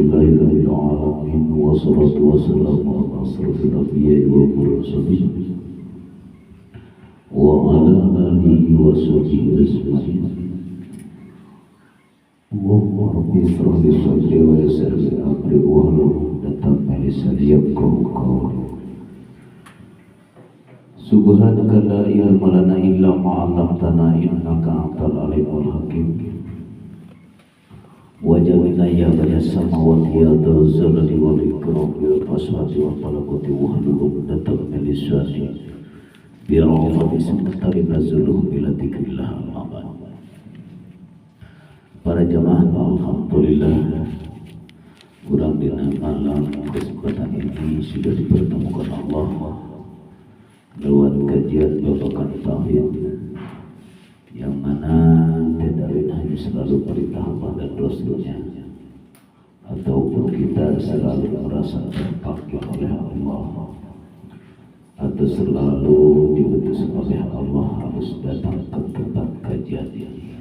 Alhamdulillahirabbil alamin wassalatu wassalamu ala asrofil anbiya'i wal mursalin wa ala alihi wa sahbihi ajma'in. Allahumma rabbi ishrah li sadri wa yassir li amri wahlul 'uqdatam min lisani yafqahu qawli. Subhanaka la ilma lana illa ma 'allamtana innaka antal alimul hakim. Wajahna ya bani samawati ya dzal jalali wal ikram bil fasadi wal malakoti wahlul 'uqdatam min lisani bi'afati ismati nazuluhu bila dzikrillah al-aman. Para jamaah, alhamdulillah kurang dina malam kesempatan ini sudah dipertemukan Allah lewat kajian babakan tauhid yang mana tidak lain hanya selalu perintah Allah dan Rasulnya, ataupun kita selalu merasa terpanggil oleh Allah atau selalu diutus oleh Allah harus datang ke tempat kajian ini.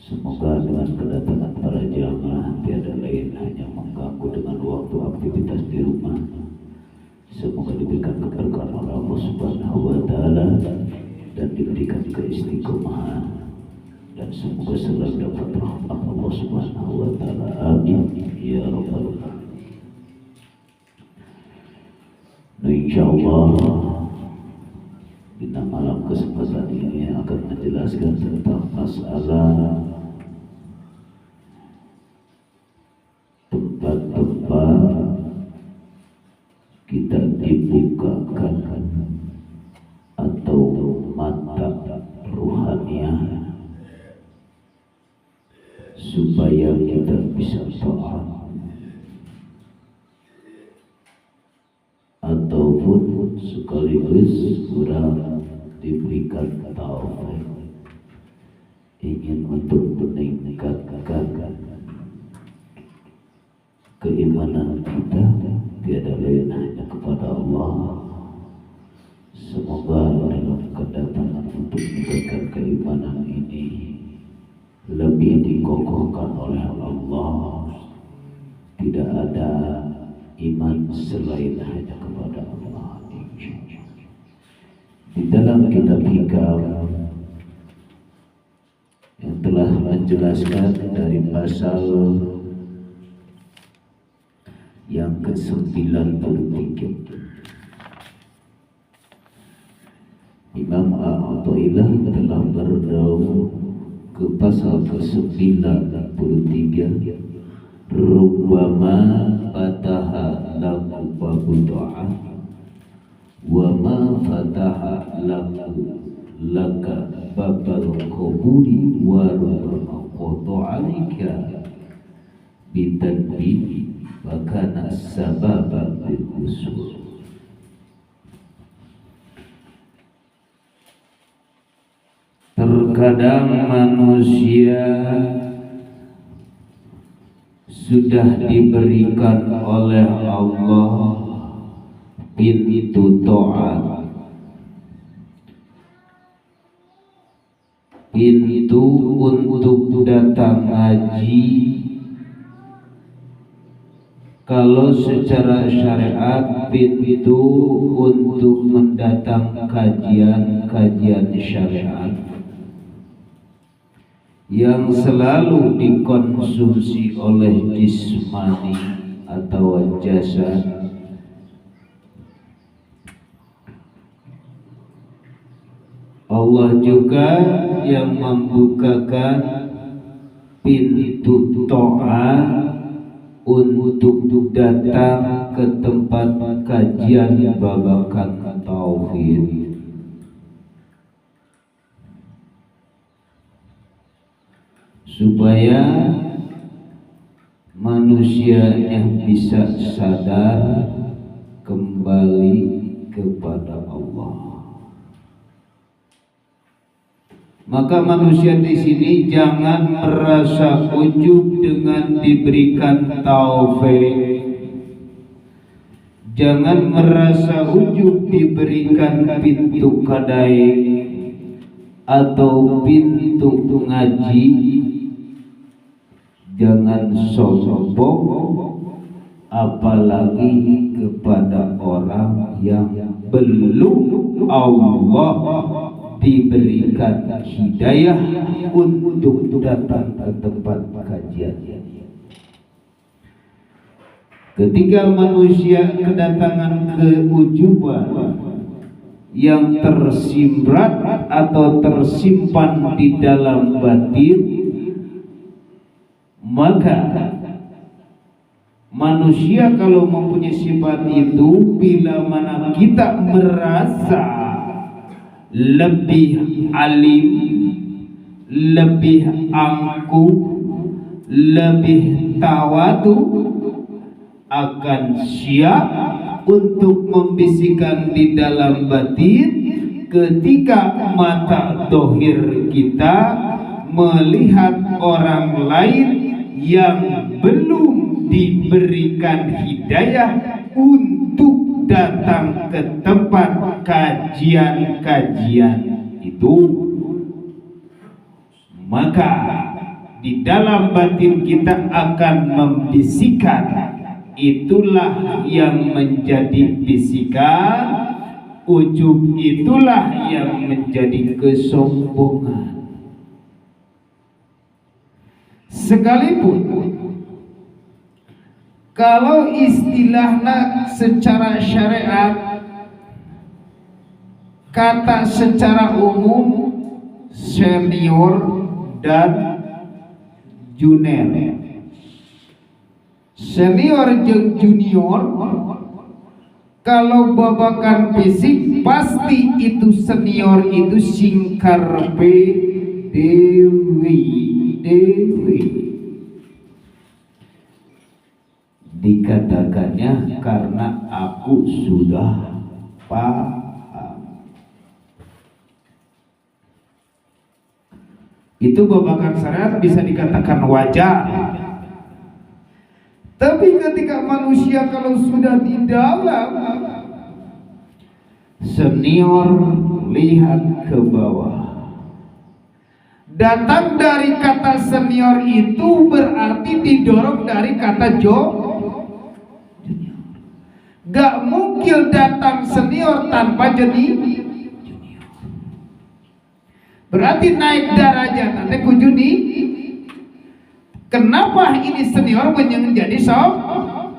Semoga dengan kedatangan para jamaah tiada lain hanya mengganggu dengan waktu aktivitas di rumah. Semoga diberikan keberkahan oleh Allah Subhanahu wa Ta'ala dan diberikan keistiqomahan, dan semoga selalu dapat rahmat Allah Subhanahu wa Ta'ala. Amin ya rabbal alamin. Nah, insyaallah pada malam kesempatan ini akan menjelaskan tentang masalah tempat-tempat kita dibukakan atau mata ruhaniah supaya kita bisa taat ataupun sekaligus kurang diberikan taufik ingin untuk meningkatkan keimanan kita tiada lain hanya kepada Allah. Semoga dalam kedatangan untuk meningkatkan keimanan ini lebih dikokohkan oleh Allah. Tidak ada iman selain hanya kepada Allah. Di dalam kitab Hikam yang telah menjelaskan dari pasal yang ke-93, Imam Athaillah telah berdawuh ke pasal ke-93, rubbama fataha laku babu doa wa ma fataha laku laka babal qabuli wa rubbama qata'alika bitadbiri wakana sababan bil usul. Terkadang manusia sudah diberikan oleh Allah pintu taat, pintu untuk datang haji. Kalau secara syariat pintu untuk mendatang kajian syariat yang selalu dikonsumsi oleh jismani atau jasad, Allah juga yang membukakan pintu taat untuk datang ke tempat kajian babakan tauhid. Supaya manusianya bisa sadar kembali kepada Allah. Maka manusia di sini jangan merasa ujub dengan diberikan taufik. Jangan merasa ujub diberikan pintu kadai atau pintu ngaji jangan sombong, apalagi kepada orang yang belum Allah diberikan hidayah untuk datang ke tempat kajian. Ketika manusia kedatangan keujuban yang tersimrat atau tersimpan di dalam batin, maka manusia kalau mempunyai sifat itu, bila mana kita merasa lebih alim, lebih angkuh, lebih tawadu, akan siap untuk membisikkan di dalam batin ketika mata dohir kita melihat orang lain yang belum diberikan hidayah untuk datang ke tempat kajian-kajian itu, maka di dalam batin kita akan membisikkan. Itulah yang menjadi bisikan, ujub itulah yang menjadi kesombongan. Sekalipun kalau istilahnya secara syariat, kata secara umum senior dan junior. Senior dan junior, kalau babakan fisik pasti itu senior itu singkarpe dewi. Dikatakannya karena aku sudah paham. Itu babakan syariat bisa dikatakan wajar. Tapi ketika manusia kalau sudah di dalam, senior lihat ke bawah. Datang dari kata senior itu berarti didorong dari kata junior. Gak mungkin datang senior tanpa junior. Berarti naik derajat nanti kujuni. Kenapa ini senior menjadi sombong?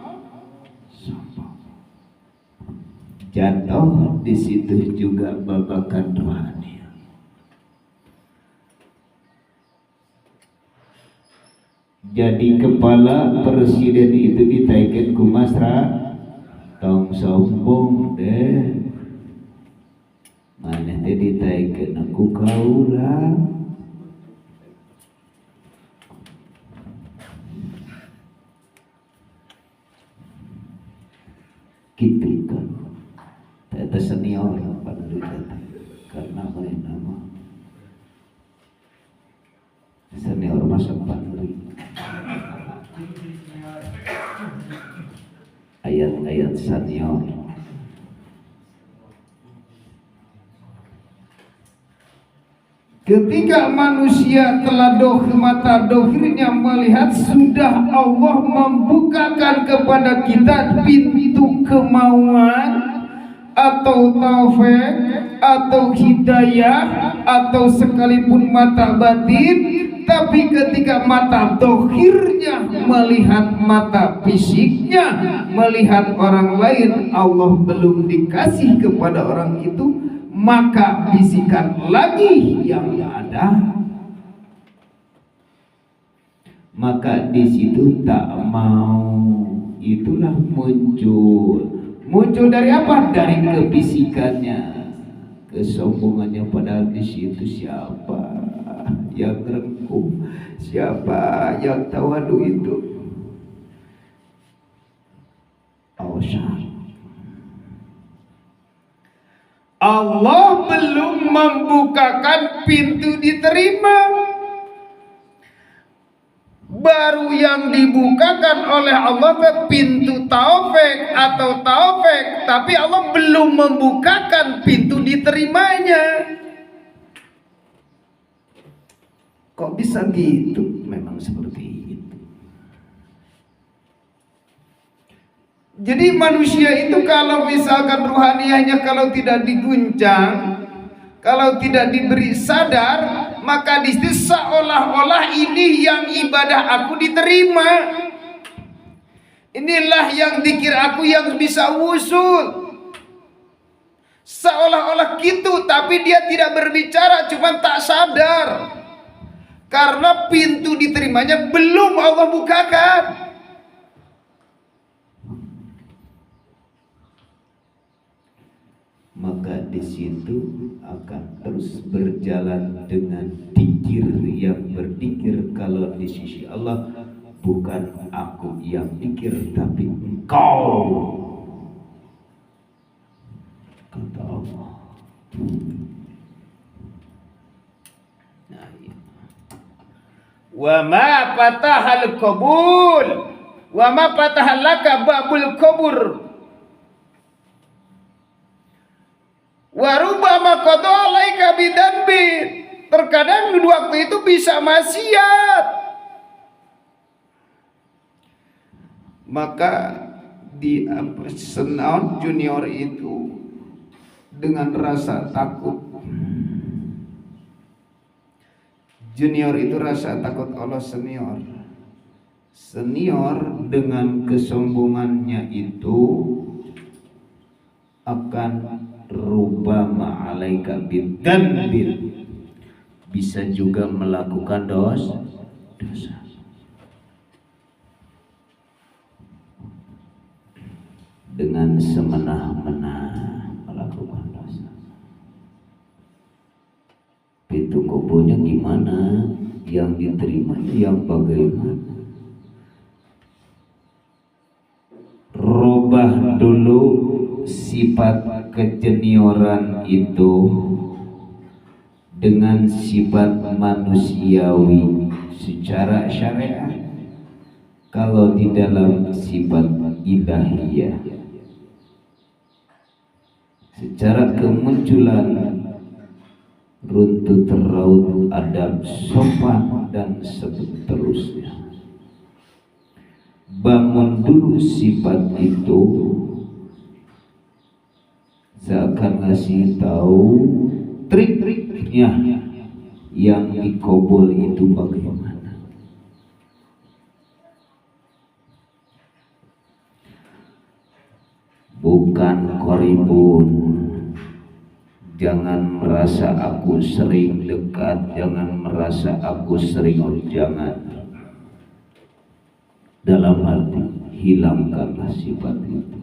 Jatuh di situ juga babakan rohani. Jadi kepala presiden itu ditaikan ku masra, tong sombong deh. Mana teh ditaikan aku kaulah. Gitu kan, ternyata senior yang pada datang karena mereka nama senior masa panri ayat-ayat senior. Ketika manusia telah mata dohirnya melihat, sudah Allah membukakan kepada kita pintu kemauan atau taufik atau hidayah atau sekalipun mata batin, tapi ketika mata dohirnya melihat mata fisiknya, melihat orang lain, Allah belum dikasih kepada orang itu, maka bisikan lagi yang ada. Maka di situ tak mau, itulah muncul dari apa? Dari kebisikannya, kesombongannya. Padahal di situ siapa yang rengkuh, siapa yang tawadu itu? Allah belum membukakan pintu diterima. Baru yang dibukakan oleh Allah ke pintu taufik atau taufik, tapi Allah belum membukakan pintu diterimanya. Kok bisa gitu? Memang seperti itu. Jadi manusia itu kalau misalkan ruhaniyahnya kalau tidak diguncang, kalau tidak diberi sadar, maka di situ seolah-olah ini yang ibadah aku diterima. Inilah yang zikir aku yang bisa wusul. Seolah-olah gitu, tapi dia tidak berbicara, cuma tak sadar. Karena pintu diterimanya belum Allah bukakan. Maka di situ akan terus berjalan dengan dikir yang berzikir. Kalau di sisi Allah bukan aku yang dikir, tapi engkau, kata Allah. Nah, ya. Wa ma fatahal qabul, wa ma fatahalaka babul kubur. Warubama qadalaika bidanbi. Terkadang di waktu itu bisa maksiat. Maka di senaon junior itu dengan rasa takut. Junior itu rasa takut Allah senior. Senior dengan kesombongannya itu akan rubama alaika bidanbil, bisa juga melakukan dosa. Dengan semena-mena melakukan dosa. Pintu kubunya gimana? Yang diterima yang bagaimana? Rubah dulu sifat kejenioran itu dengan sifat manusiawi secara syariat. Kalau di dalam sifat ilahiyah secara kemunculan runtut raut adab sopan dan seterusnya. Bangun dulu sifat itu, saya akan ngasih tahu trik-triknya yang dikobol itu bagaimana. Bukan koribun. Jangan merasa aku sering dekat, jangan merasa aku sering jangan. Dalam hati hilangkanlah sifat itu.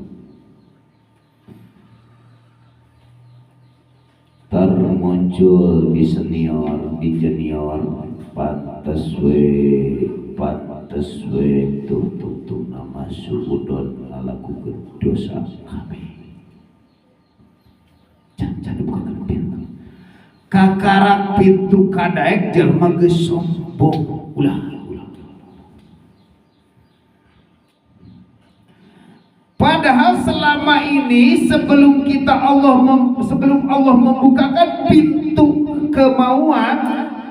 Muncul di senior, di junior, pantas we tuh nama suudon ngalakukeun dosa kami. Jangan bukakan pintu. Kakarak pintu kadaek jelema geus sombong. Ulah. Padahal selama ini sebelum Allah membukakan pintu kemauan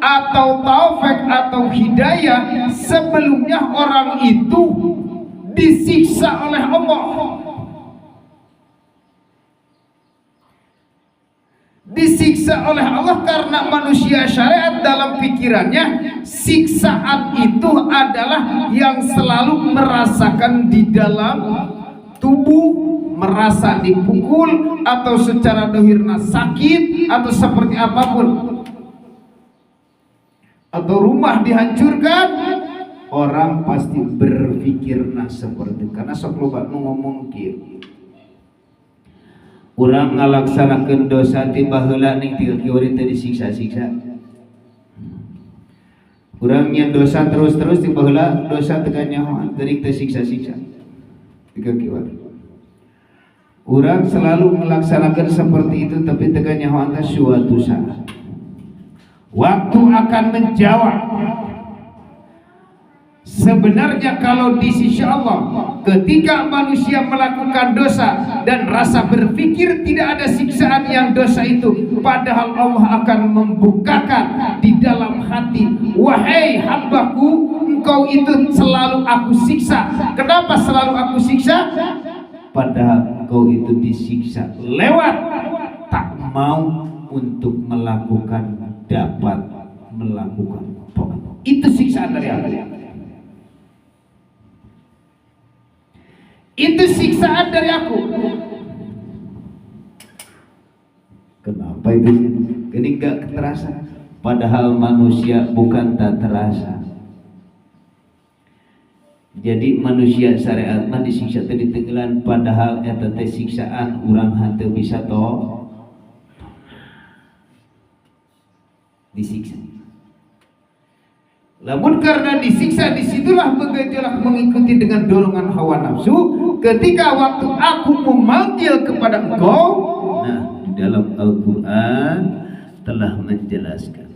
atau taufik atau hidayah, sebelumnya orang itu disiksa oleh Allah. Disiksa oleh Allah karena manusia syariat dalam pikirannya siksaan itu adalah yang selalu merasakan di dalam tubuh, merasa dipukul atau secara dohirna sakit atau seperti apapun, atau rumah dihancurkan, orang pasti berpikirna seperti itu. Karena sok loba nu ngomong kieu, urang ngalaksanakeun dosa ti baheula ning ti kieu teh disiksa-siksa. Urang nyen dosa terus-terus ti baheula dosa teu kanyahoan, teuing teh siksa-siksa. Orang selalu melaksanakan seperti itu, tapi teu kanyahoan suatu saat waktu akan menjawab. Sebenarnya kalau di sisi Allah, ketika manusia melakukan dosa dan rasa berpikir tidak ada siksaan yang dosa itu, padahal Allah akan membukakan di dalam hati, wahai hambaku, engkau itu selalu aku siksa. Kenapa selalu aku siksa? padahal kau itu disiksa lewat tak mau untuk melakukan, dapat melakukan. Itu siksaan dari Allah. Itu siksaan dari aku. Kenapa itu? Ini gak terasa. Padahal manusia bukan tak terasa. Jadi manusia syariat mah disiksa tadi tenggelan, padahal eta teh siksaan urang hanteu bisa toh disiksa. Namun karena disiksa, disitulah bergejolak mengikuti dengan dorongan hawa nafsu. Ketika waktu aku memanggil kepada engkau, nah di dalam Al-Quran telah menjelaskan.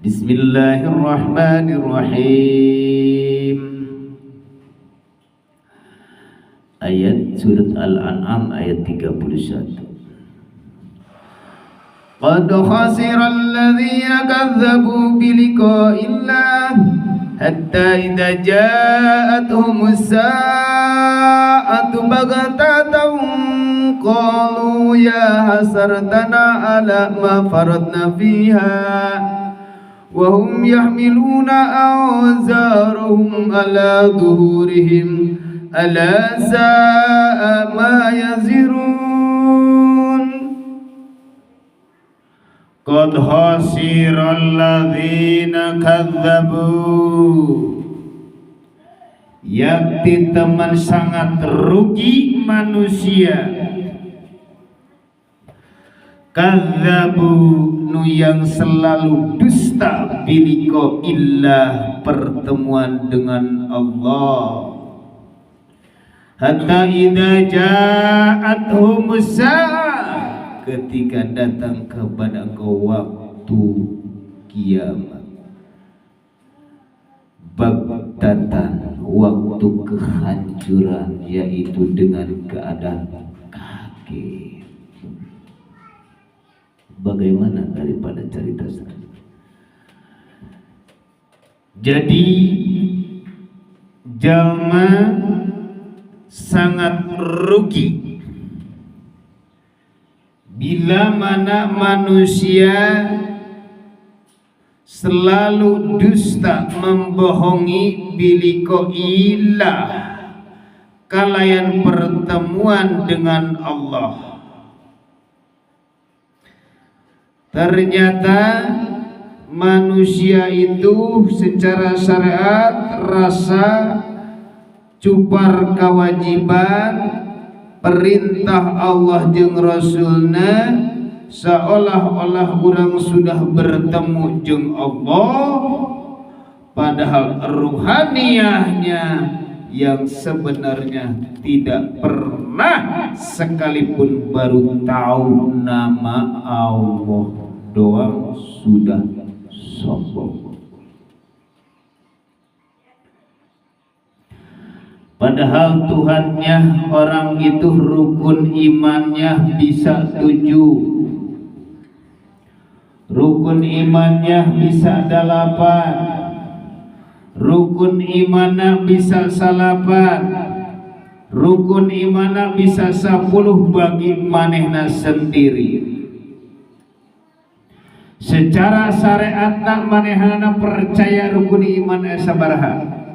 Bismillahirrahmanirrahim. Ayat surat Al-An'am ayat 31. Qad khasira alladhina kadzabu biliqa'illah hatta idza ja'atuhumus sa'atu baghtatan qalu ya hasartana ala ma faradna fiha wa hum yahmiluna awzarahum ala dhuhurihim ala sa'a ma yazirun. Qad khasira alladzina kadzabu, yakti teman sangat rugi manusia. Kadzabu nu yang selalu dusta biliko illah pertemuan dengan Allah. Hatta idza ja'atuhumus sa'ah, ketika datang kepada engkau waktu kiamat, baghtatan, waktu kehancuran, yaitu dengan keadaan kaget. Bagaimana daripada cerita saya? Jadi jalma sangat rugi bila mana manusia selalu dusta membohongi biliko ilah, kalayan pertemuan dengan Allah. Ternyata manusia itu secara syariat rasa cupar kewajiban perintah Allah jeung Rasulna, seolah-olah orang sudah bertemu jeung Allah, padahal ruhaniyahnya yang sebenarnya tidak pernah sekalipun baru tahu nama Allah doang sudah sombong. Padahal Tuhannya orang itu rukun imannya bisa 7, rukun imannya bisa 8, rukun imannya bisa 8, rukun imannya bisa 10 bagi manehna sendiri. Secara syariat nak manehna percaya rukun iman sabaraha?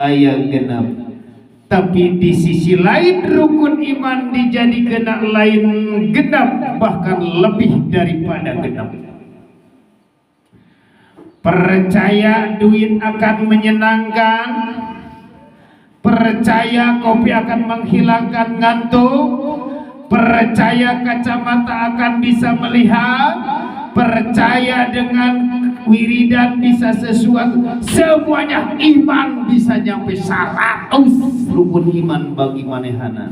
Aya 6. Tapi di sisi lain rukun iman dijadikan lain 6, bahkan lebih daripada 6. Percaya duit akan menyenangkan, percaya kopi akan menghilangkan ngantuk, percaya kacamata akan bisa melihat, percaya dengan wiridan bisa sesuatu, semuanya iman bisa nyampe 100 rukun iman bagi manehana.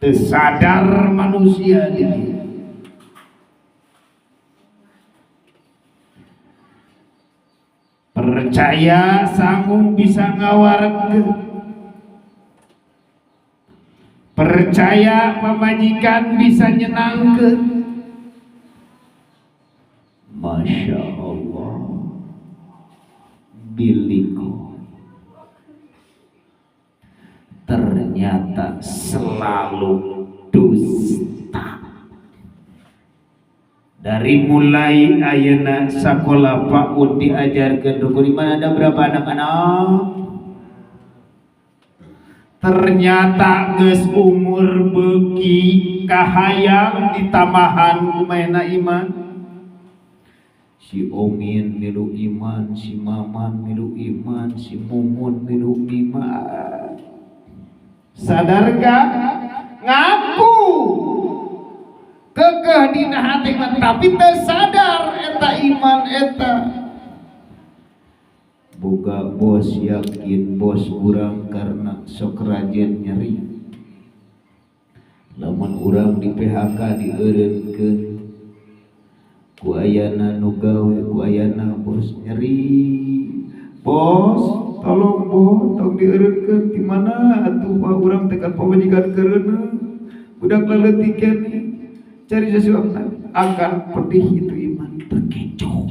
Tersadar manusia ini. Percaya sanggup bisa ngawarkeun, percaya pemajikan bisa nyenangkeun. Masya Allah, biliko ternyata selalu dusta. Dari mulai ayeuna sakola PAUD diajarkeun rukun iman, ada berapa anak-anak? Ternyata geus umur beuki kahayang ditamahan kumaha iman. Si Omin milu iman, si Maman milu iman, si Mumun milu iman. Sadarkah? Ngaku kekeh dina hati mah, tapi teu sadar eta iman eta. Boga bos yakin bos urang karena sok rajin nyeri. Lamun urang di PHK dieureunkeun ku ayana nu gawe, ku ayana bos nyeri. Bos, tolong bos, tong dieureunkeun di mana atuh Pak urang teh kan pamajikan keureuneun. Budak leutik keneh. Cari sesuatu akan pedih itu iman terkecoh.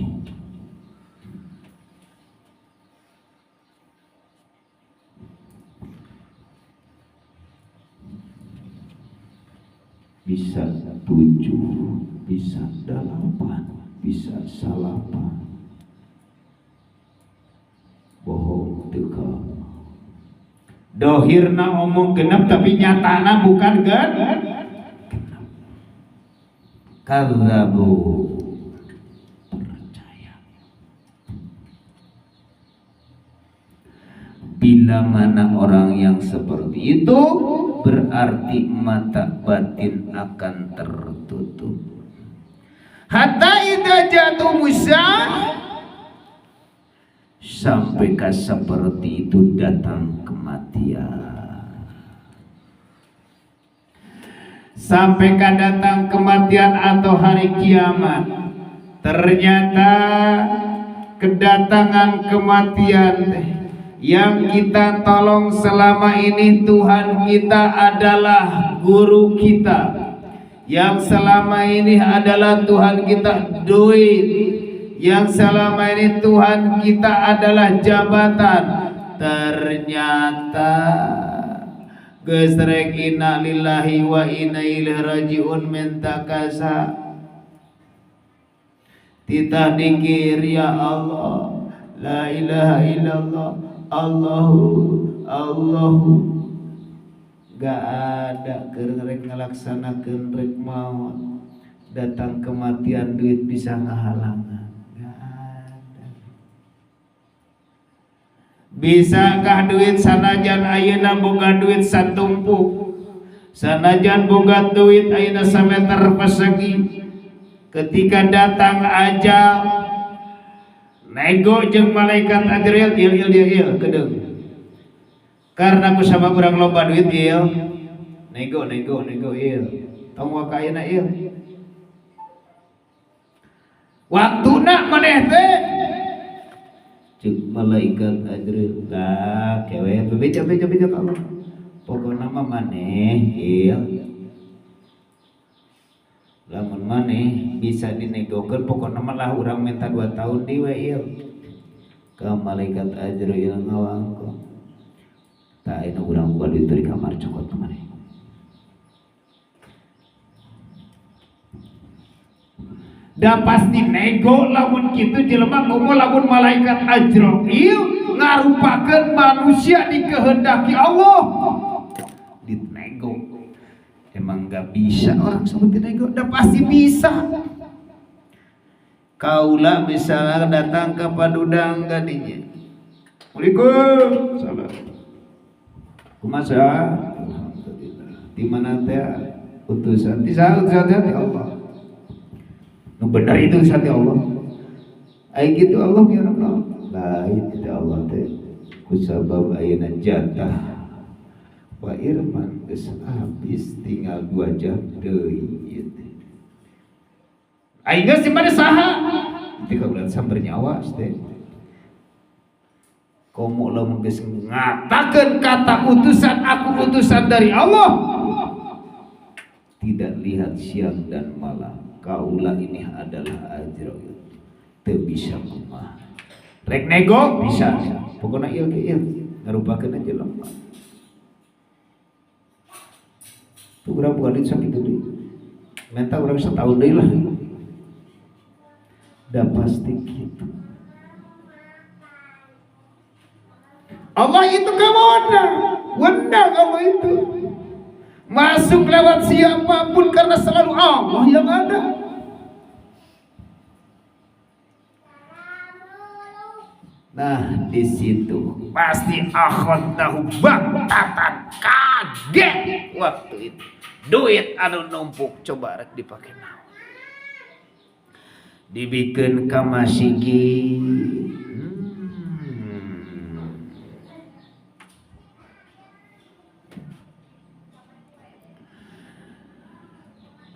Bisa 7, bisa 8, bisa salapan. Bohong teka. Dohirna omong genep tapi nyatana bukan genep. Kadzabu, percaya. Bila mana orang yang seperti itu, berarti mata batin akan tertutup. Hatta idza jatuh Musa, sampai seperti itu datang kematian. Sampai datang kematian atau hari kiamat, ternyata kedatangan kematian yang kita tolong selama ini Tuhan kita adalah guru kita, yang selama ini adalah Tuhan kita duit, yang selama ini Tuhan kita adalah jabatan. Ternyata geus rek inna lillahi wa inna ilaihi rajiun mentakasa titah dikir ya Allah la ilaha illallah Allahu gak ada keur rek ngalaksanakeun rek maut datang kematian duit bisa ngahalangan. Bisakah duit sanajan ayeuna boga duit satumpuk, sanajan boga duit ayeuna sameter persegi, ketika datang ajal nego jeung malaikat Ajril il kedeung. Karena kusabab urang loba duit il nego il tong waka ayeuna il waktuna maneh teh cek malaikat Ajril lah kewe bebeja Allah pokokna mah maneh il lamun maneh bisa dinegokeun pokokna mah lah urang minta 2 tahun di we il ka malaikat Ajril ngawangko tah ayeuna urang buka duit di kamar cokot maneh. Da pasti nego lamun kitu jelema ngomong lamun malaikat Ajril ngarupakeun manusia dikehendaki Allah dinego. Emang gak bisa orang seperti nego, da pasti bisa. Kaula misalnya datang ke padudang gadinya. Assalamualaikum. Salam. Kumasa? Alhamdulillah. Di mana teh utusan? Di saat Allah. Nu benar itu sati Allah. Ai gitu Allah ya Rabb. Lain itu Allah teh kusabab ayeuna jatah Pak Irman geus habis tinggal 2 jam deui ieu teh. Ai geus di mana saha? Teu kaulah samber nyawa teh. Komo lamun geus ngatakeun kata utusan aku utusan dari Allah. Tidak lihat siang dan malam. Kaula ini adalah Ajril teu bisa kumaha rek nego bisa pokokna ieu ge ieu ngarupakeun aja lemah Itu orang bukan duit sakit itu. Minta orang setahun deh lah. Udah pasti gitu. Allah itu kewenang, wenang Allah itu. Masuk lewat siapapun karena selalu Allah yang ada. Nah di situ pasti akhadahu baghtatan, kaget waktu itu. Duit anu numpuk coba rek dipake naon. Dibikin ka masigi.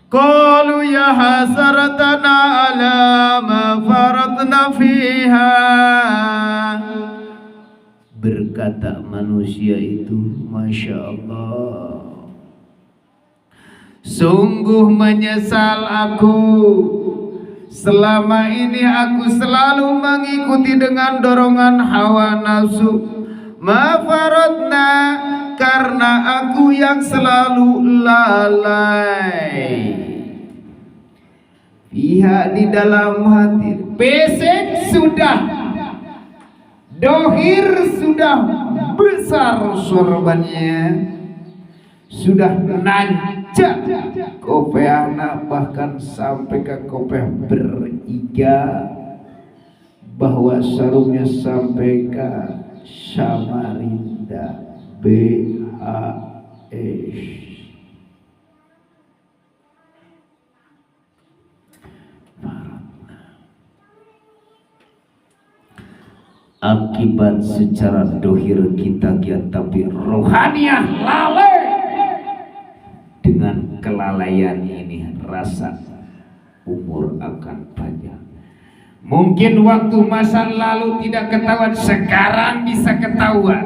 Qalu ya hasaratana ala ma faradna fiha. Berkata manusia itu, Masya Allah, sungguh menyesal aku. Selama ini aku selalu mengikuti dengan dorongan hawa nafsu. Ma faradna, karena aku yang selalu lalai. Iya di dalam hati. Pesek sudah, dohir sudah besar sorbannya, sudah nancap kopeana, bahkan sampai ke kopeh beriga, bahwa sarungnya sampai ke Samarinda BHS. Akibat secara dohir kita giat, tapi rohaniah lalai. Dengan kelalaian ini rasa umur akan panjang. Mungkin waktu masa lalu tidak ketahuan, sekarang bisa ketahuan.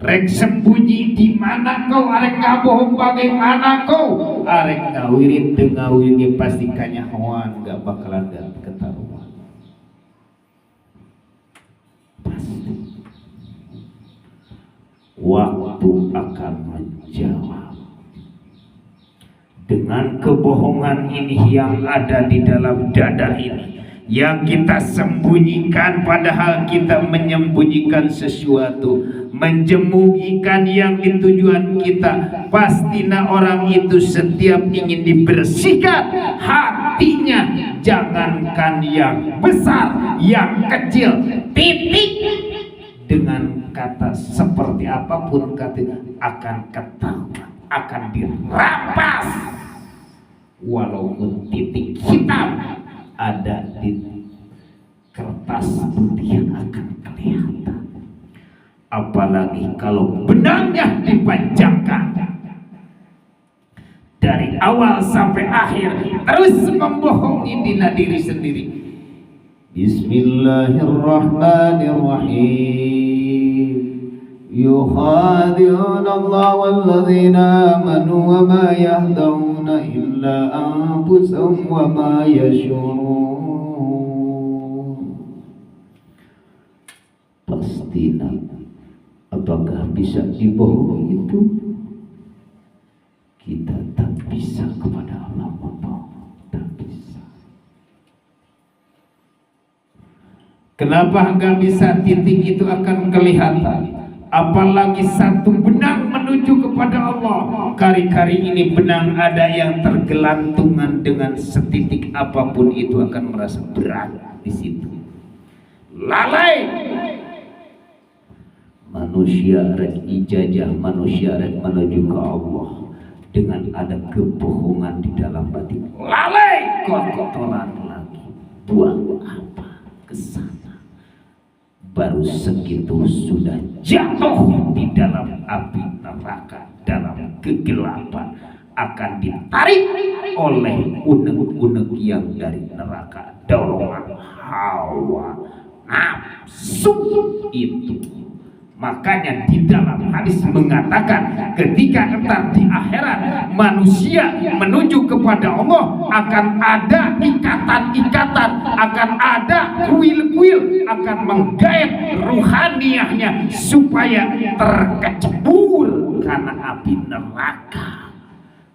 Rek sembunyi di mana kau, arek ngabohong bagaimana kau, arek ngawirin tengawin pasti kanyahoan, gak bakalan gak ketahuan. Pasti waktu akan menjawab. Dengan kebohongan ini yang ada di dalam dada ini, yang kita sembunyikan, padahal kita menyembunyikan sesuatu, menjemugikan yang ditujuan kita. Pastinya orang itu setiap ingin dibersihkan hatinya, jangankan yang besar, yang kecil, titik. Dengan kata seperti apapun kata akan ketahuan, akan dirampas. Walaupun titik hitam ada di kertas putih yang akan kelihatan. Apalagi kalau benangnya dipanjangkan dari awal sampai akhir, terus membohongi diri sendiri. Bismillahirrahmanirrahim. Yukhadi'una Allah walladzina amanu wa ma yahdawna illa anfusahum wa ma yashurun. Pastinya apakah bisa dibohongi itu? Kita tak bisa kepada Allah membohong, tak bisa. Kenapa enggak bisa? Titik itu akan kelihatan. Apalagi satu benang menuju kepada Allah. Kari-kari ini benang ada yang tergelantungan dengan setitik apapun itu akan merasa berat di situ. Lalai. Manusia rek ijazah, manusia rek menuju ke Allah dengan ada kebohongan di dalam batin. Lalai, kotoran lagi. Buang apa ke sana? Baru segitu sudah jatuh di dalam api neraka, dalam kegelapan, akan ditarik oleh unek-unek yang dari neraka, dorongan hawa nafsu itu. Makanya di dalam hadis mengatakan ketika entar di akhirat manusia menuju kepada Allah, akan ada ikatan-ikatan, akan ada kuil-kuil, akan menggait ruhaniahnya supaya terkecebur karena api neraka.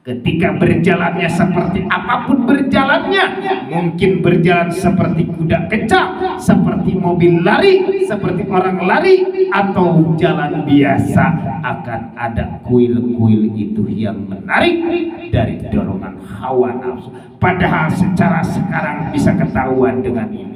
Ketika berjalannya seperti apapun berjalannya, mungkin berjalan seperti kuda kencang, seperti mobil lari, seperti orang lari, atau jalan biasa, akan ada kuil-kuil itu yang menarik dari dorongan hawa nafsu. Padahal secara sekarang bisa ketahuan dengan ini.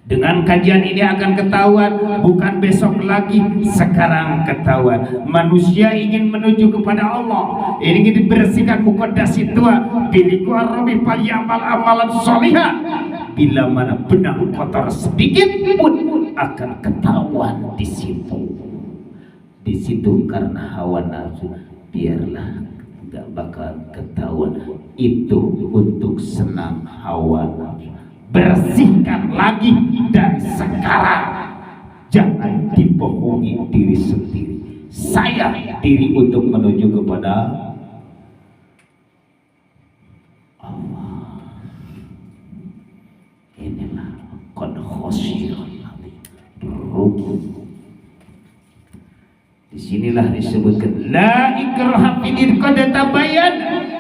Dengan kajian ini akan ketahuan, bukan besok lagi, sekarang ketahuan. Manusia ingin menuju kepada Allah, ingin dibersihkan muqaddasi tua, biliku arabi falyamal amalan sholihah. Bila mana benang kotor sedikit pun akan ketahuan di situ. Di situ karena hawa nafsu, biarlah nggak bakal ketahuan. Itu untuk senang hawa nafsu. Bersihkan lagi dari sekarang. Jangan dibohongi diri sendiri. Saya diri untuk menuju kepada Allah. Inilah qad khasyiral rugi. Disinilah disebutkan la ikraha fid qad tabayyana.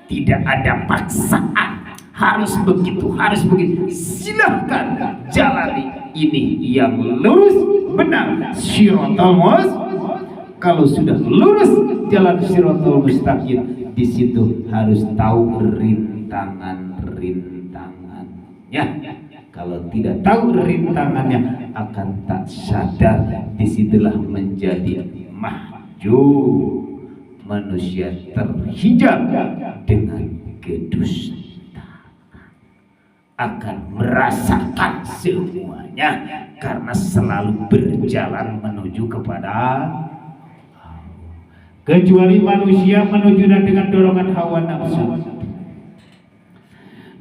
Tidak ada paksaan. Harus begitu, harus begitu. Silahkan jalani ini yang lurus, benar. Shiratal mustaqim. Kalau sudah lurus jalan shiratal mustaqim, di situ harus tahu rintangannya. Kalau tidak tahu rintangannya, akan tak sadar. Disitulah menjadi mahjub. Manusia terhijab dengan kedustaan. Akan merasakan semuanya karena selalu berjalan menuju kepada Allah. Kecuali manusia menuju dengan dorongan hawa nafsu.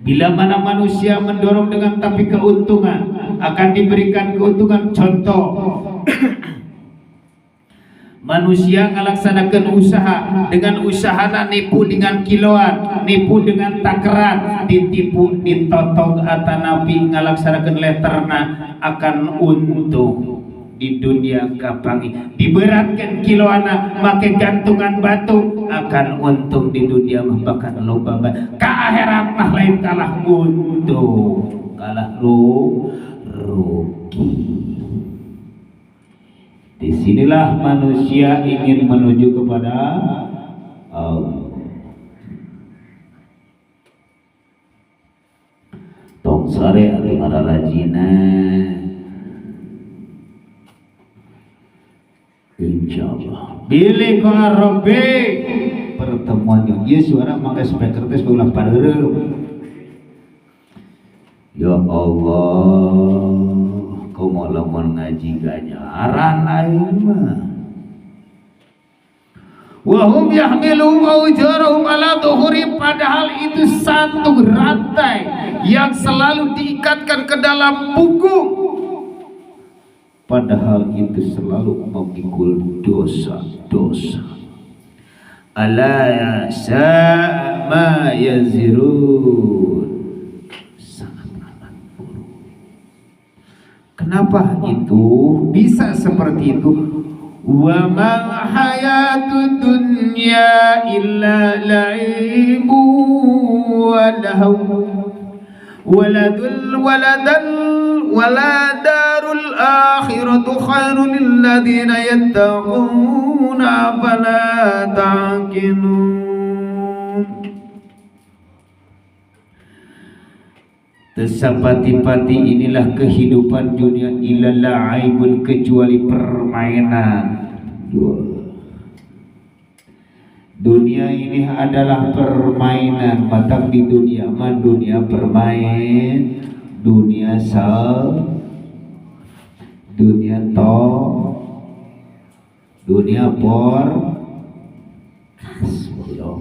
Bila mana manusia mendorong dengan tapi keuntungan, akan diberikan keuntungan. Contoh, manusia ngelaksanakan usaha, dengan usaha nipu dengan kiloan, nipu dengan takaran, ditipu, ditotong atanapi ngelaksanakan letterna, akan untung di dunia kapangi. Diberatkan kiloana, make gantungan batu, akan untung di dunia bahkan loba ke akhirat mah lain kalah untung, kalah rugi. Disinilah manusia ingin menuju kepada Allah. Tong sare ati ngararajina, insyaallah. Bilih ka Rabbi pertemuan yang ieu suara mangga speaker teh ulah pareureum. Ya Allah, kau mau lamun ngaji ganyaran aing mah. Wahum yahmilu awjarahum ala dhuhuri, padahal itu satu rantai yang selalu diikatkan ke dalam punggung. Padahal itu selalu memikul dosa-dosa. Ala yasa ma yazirun. Kenapa itu bisa seperti itu? Wa ma hayatud dunya illa la'ibu wa lahu waladarul akhiratu khairun lil ladzina yattaquna fala ta'qilun. Tesapati-pati inilah kehidupan dunia, ilalla aibun, kecuali permainan. Dunia ini adalah permainan. Matak di dunia mah dunia permain, dunia dunia dunia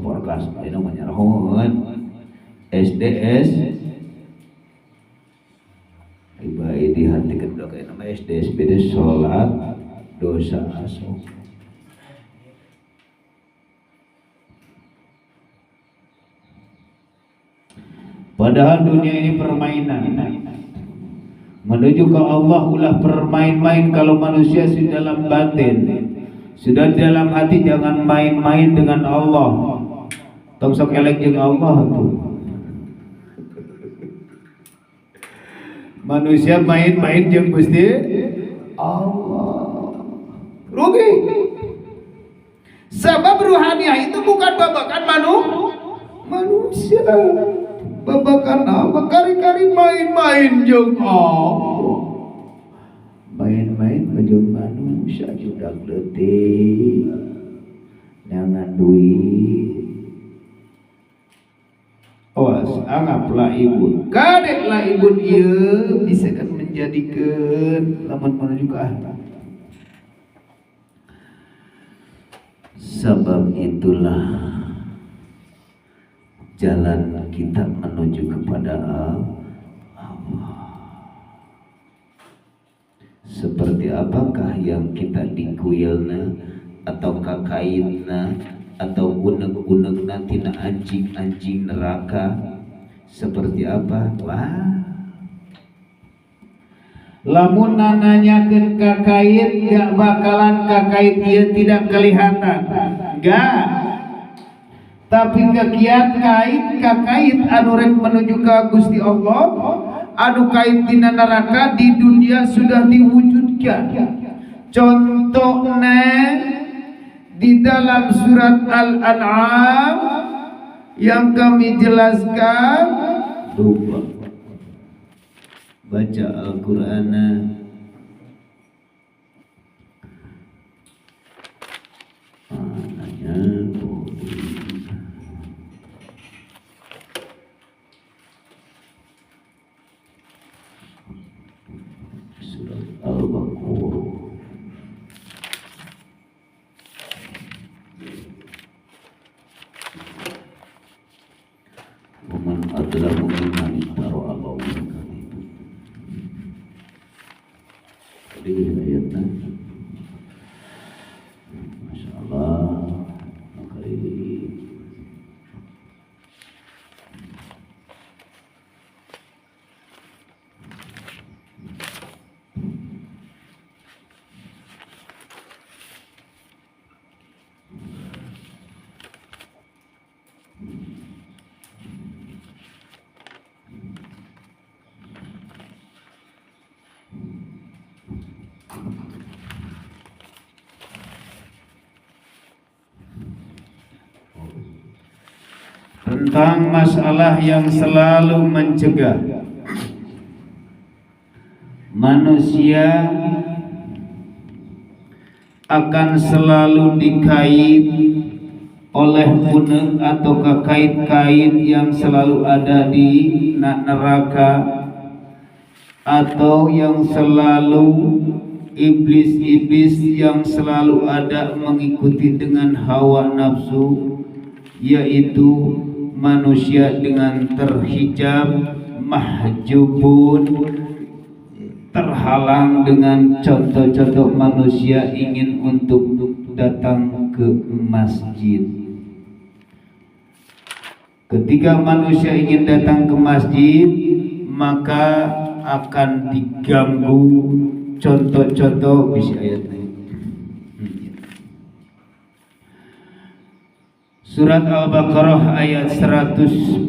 porkas ini namanya rahon SDS. Iba ini hati kedua kayak nama SDSBD sholat dosa asal. Padahal dunia ini permainan. Menuju ke Allah ulah permain-main kalau manusia di dalam batin. Sudah di dalam hati jangan main-main dengan Allah. Tong sok elek jeung Allah tuh. Manusia main-main jeung Gusti Allah. Rugi. Sebab ruhaniah itu bukan babakan manusia. Babakan apa? Kari-kari main-main jeung Allah. Main-main jeung manusia judak letih. Jangan duit. Awas, anggaplah ibu. Kadeklah ibu ieu bisa kan menjadikeun lamun menuju ke akhirat. Sebab itulah jalan kita menuju kepada Allah. Seperti apakah yang kita dikuilna atau kakaitna atau uneg-unegna tina anjing-anjing neraka? Seperti apa? Wah, lamun nanyakeun kakait gak bakalan kakait ieu tidak kelihatan. Gak. Tapi kekiat kakait anu rek menuju ka Gusti Allah, anu kait dina neraka di dunia sudah diwujudkan. Contohnya di dalam surat Al-An'am yang kami jelaskan. Lupa baca Al-Qur'an. Surat Al-Baqarah. Waman adlamu mimman iftara 'ala Allahi kadhiba. Tadi ayatnya. Masya Allah. Tentang masalah yang selalu mencegah manusia akan selalu dikait oleh uneg atau kait-kait yang selalu ada di neraka, atau yang selalu iblis-iblis yang selalu ada mengikuti dengan hawa nafsu, yaitu manusia dengan terhijab, mahjubun, terhalang dengan contoh-contoh manusia ingin untuk datang ke masjid. Ketika manusia ingin datang ke masjid, maka akan diganggu contoh-contoh bisa ayatnya. Surat Al-Baqarah ayat 114.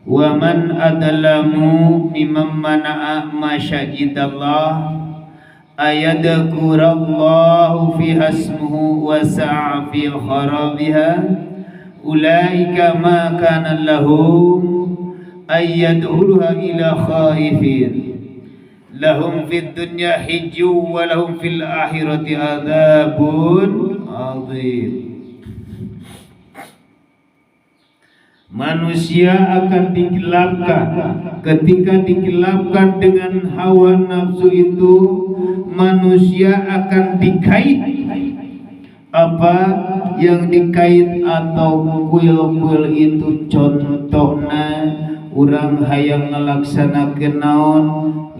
Wa man adlamu mimman mana'a masyajidallah ayadkurallahu fi hasmuhu wa sa'a fi kharabiha ulaika ma kana lahum ayyadkhuluha illa khaifin lahum fid dunya hijju wa lahum fil akhirati adzabun adzim. Manusia akan digelapkan. Ketika digelapkan dengan hawa nafsu itu, manusia akan dikait. Apa yang dikait atau kuil-kuil itu contohnya urang hayang ngalaksanakeun naon,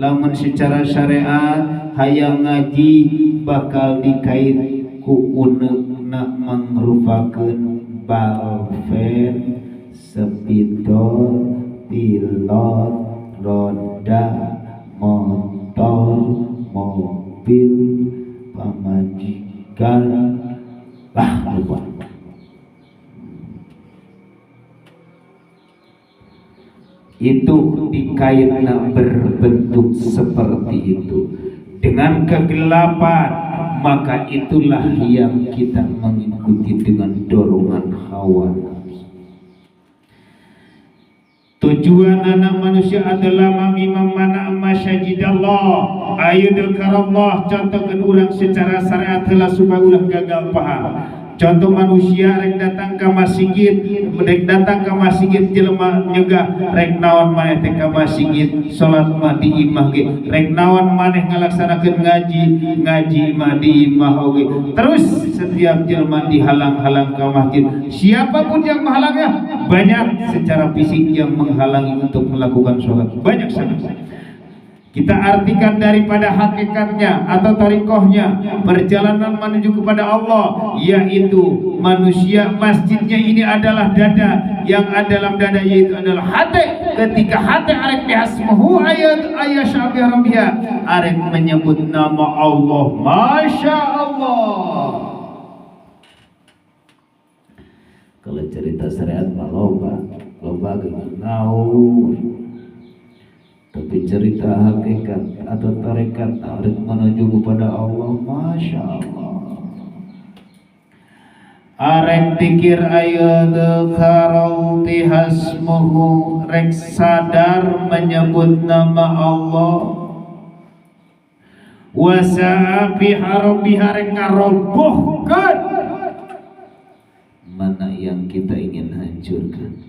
lamun secara syariat hayang ngaji bakal dikait ku uneugna mangrupakeun balpen, sepidol, pilot, roda, motor, mobil, pamajikan. itu dikaitna berbentuk seperti itu dengan kegelapan, maka itulah yang kita mengikuti dengan dorongan hawa nafsu. Tujuan anak manusia adalah mamimam mana masyajidallah ayudakarallah. Contohkan ulang secara syariat telah supaya ulah gagal paham. Contoh manusia rek datang ke masjid, rek datang ke masjid jelema nyegah rek naon maneh teh ka masjid salat mah di imah ge, rek naon maneh ngalaksanakeun ngaji mah di imah oge. Terus setiap jelema dihalang-halang ke masjid. Siapapun yang menghalangnya, banyak secara fisik yang menghalangi untuk melakukan sholat, banyak sangat. Kita artikan daripada hakikatnya atau tarikohnya perjalanan menuju kepada Allah, yaitu manusia masjidnya ini adalah dada, yang ada dalam dada yaitu adalah hati. Ketika hati arek bihasmuhu ayat syabi rabbiha, arek menyebut nama Allah, Masya Allah. Kalau cerita syariat mah loba ngawur. Tapi cerita hakikat atau tarekat arek menuju kepada Allah, Masya Allah. Arek pikir ayat karauti hasmuhu, rek sadar menyebut nama Allah. Wasabi harobi arek ngarobohkan mana yang kita ingin hancurkan.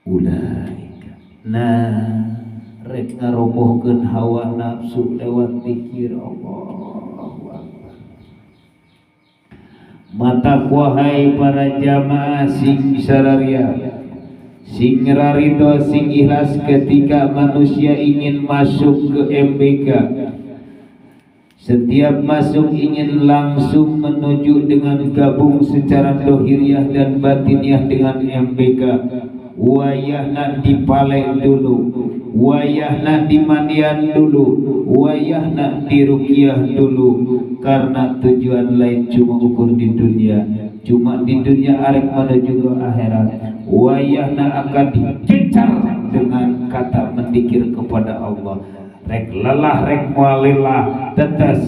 Ulaika, nah rek ngarobohkeun hawa nafsu lewat zikir Allahu Akbar. Mata wahai para jamaah sing sararia, sing rarido, sing ikhlas ketika manusia ingin masuk ke MBK. Setiap masuk ingin langsung menuju dengan gabung secara dohiriah dan batiniah dengan MBK. Wayahna dipalek dulu, wayahna dimandian dulu, wayahna diruqyah dulu. Karena tujuan lain cuma ukur di dunia, cuma di dunia arek menuju ke akhirat. Wayahna akan dicecar dengan kata mendikir kepada Allah. Rek lelah, rek mualilah, tetes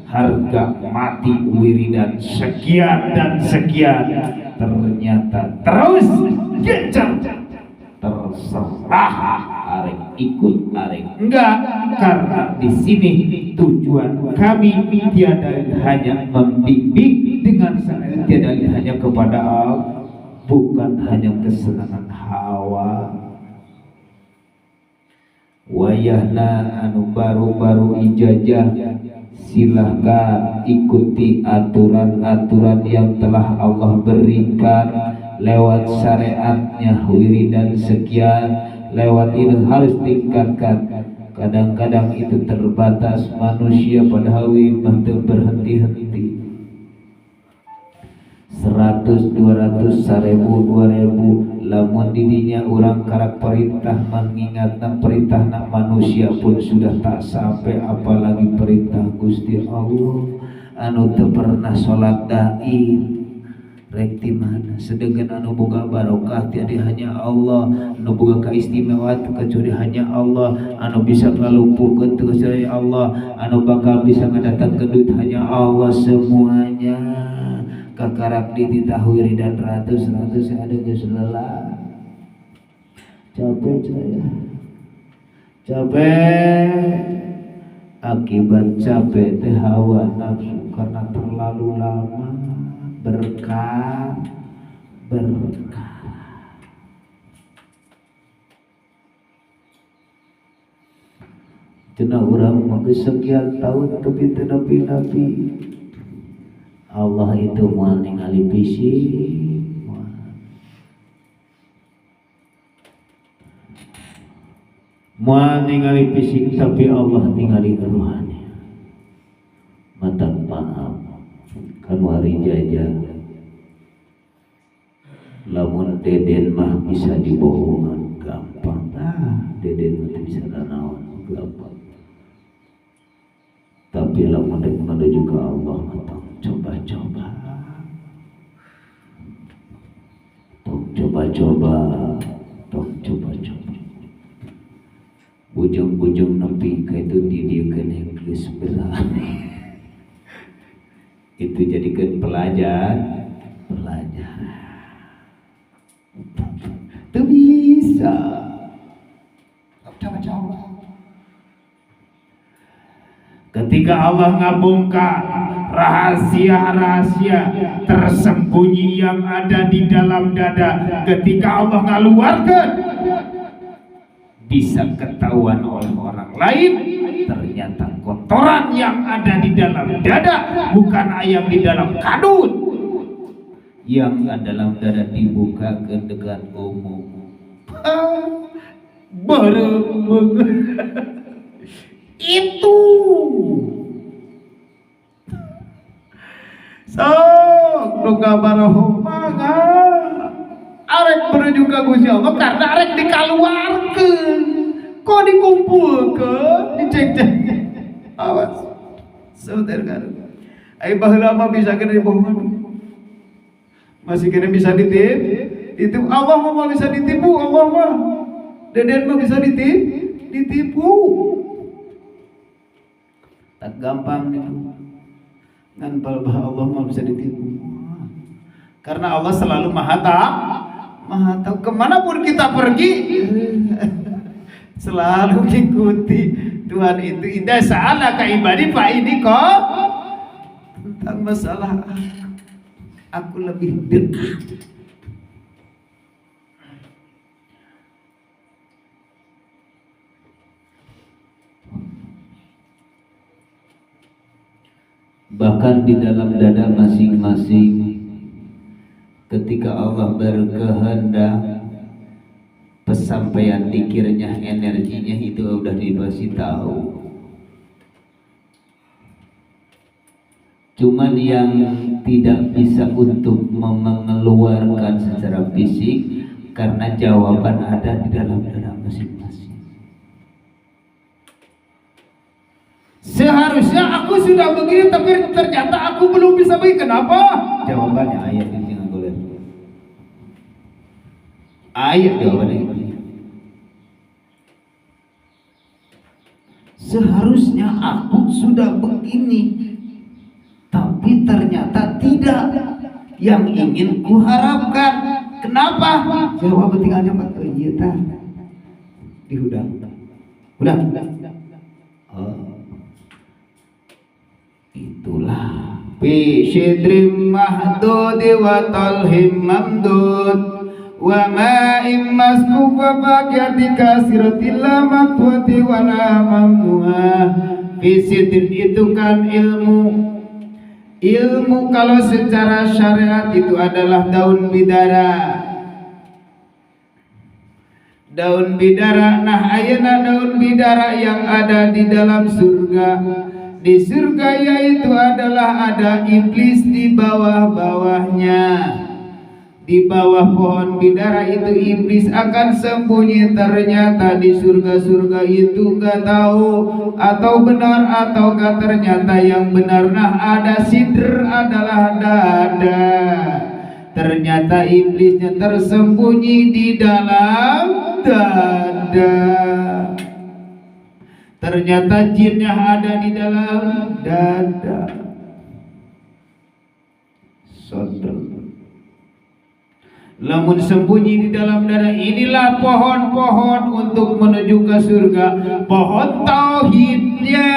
harga mati wiridan sekian dan sekian. Ternyata terus gencar, terserah arek ikut arek enggak, karena di sini tujuan kami tiada hanya membimbing dengan sangat, tiada hanya kepada Allah, bukan hanya kesenangan hawa. Wayahna anu baru-baru ijazah, silahkan ikuti aturan-aturan yang telah Allah berikan lewat syariatnya wiridan sekian, lewat itu harus tingkatkan. Kadang-kadang itu terbatas manusia padahal mah teu berhenti-henti. 100, 200, 1000, 2000, lamun didinya orang karak perintah mengingatna perintah nak manusia pun sudah tak sampai, apalagi perintah Gusti Allah anu teu pernah salat daim. Rek di mana sedangkan anu boga barokah tiada hanya Allah, anu boga keistimewaan kecuali hanya Allah, anu bisa ngalumpuhkeun kecuali Allah, anu bakal bisa ngadatangkeun duit hanya Allah. Semuanya kakarak ditahwiri dan ratus ada geus lelah. Capek saya, capek. Akibat capek teh hawa nafsu karena terlalu lama berkah. Cenah urang mah sekian tahun tapi teu napi-napi. Allah itu moal ningali fisik, moal ningali fisik, tapi Allah ningali rohani. Mata maaf kan wari jajan, lamun deden mah bisa dibohongan gampang. Deden mah bisa nanaon gampang, tapi lamun rek menuju ke Allah coba-coba coba-coba, tong coba-coba. Ujung-ujung nepi ka itu didieukeun geus berani. Itu jadikan pelajar. Itu bisa. Coba-coba. Ketika Allah ngabongkar rahasia-rahasia tersembunyi yang ada di dalam dada, ketika Allah ngaluarkan, bisa ketahuan oleh orang lain, ternyata kotoran yang ada di dalam dada bukan ayam di dalam kandun. Yang ada dalam dada dibukakan dengan umum. Itu sok nu kabarahomanga arek menuju ka Gusti Allah karena arek dikaluarkeun. Kok dikumpulkeun, dicek-cek. Awas. Saudara. Ai baheula mah bisa kena dibohongan. Masih kena bisa ditipu. Allah mah bisa ditipu, Allah mah. Deden mah bisa ditipu. Tak gampang itu. Ngan balbah Allah mah bisa ditipu. Karena Allah selalu maha tahu. Kemanapun kita pergi selalu ikuti Tuhan itu. Indah salah ka ibadi Pak ini kok tentang masalah aku lebih dekat. Bahkan di dalam dada masing-masing, ketika Allah berkehendak pesampaian pikirnya, energinya itu udah dikasih tahu. Cuman yang tidak bisa untuk mengeluarkan secara fisik karena jawaban ada di dalam dada masing-masing. Seharusnya aku sudah begini, tapi ternyata aku belum bisa begini. Kenapa? Jawabannya ayat ini nggak boleh. Ayat jawabannya. Seharusnya aku sudah begini, tapi ternyata tidak yang ingin kuharapkan. Kenapa? Jawab tinggal cepat. Oh iya tah. Dihudang. Udah. Oh. Itulah fi syidrim mahdudi wa talhim mamdud wa ma'im maskub wa baqiyati kasiratil maqwati wa la mamnuha. Fi syidrim itu kan ilmu kalau secara syariat itu adalah daun bidara. Daun bidara, nah ayeuna daun bidara yang ada di dalam surga. Di surga yaitu adalah ada iblis di bawah-bawahnya. Di bawah pohon bidara itu iblis akan sembunyi. Ternyata di surga-surga itu gak tahu atau benar atau gak, ternyata yang benar. Nah ada sidr adalah dada. Ternyata iblisnya tersembunyi di dalam dada. Ternyata jinnya ada di dalam dada. Sodor. Lamun sembunyi di dalam dada, inilah pohon-pohon untuk menuju ke surga. Pohon tauhidnya.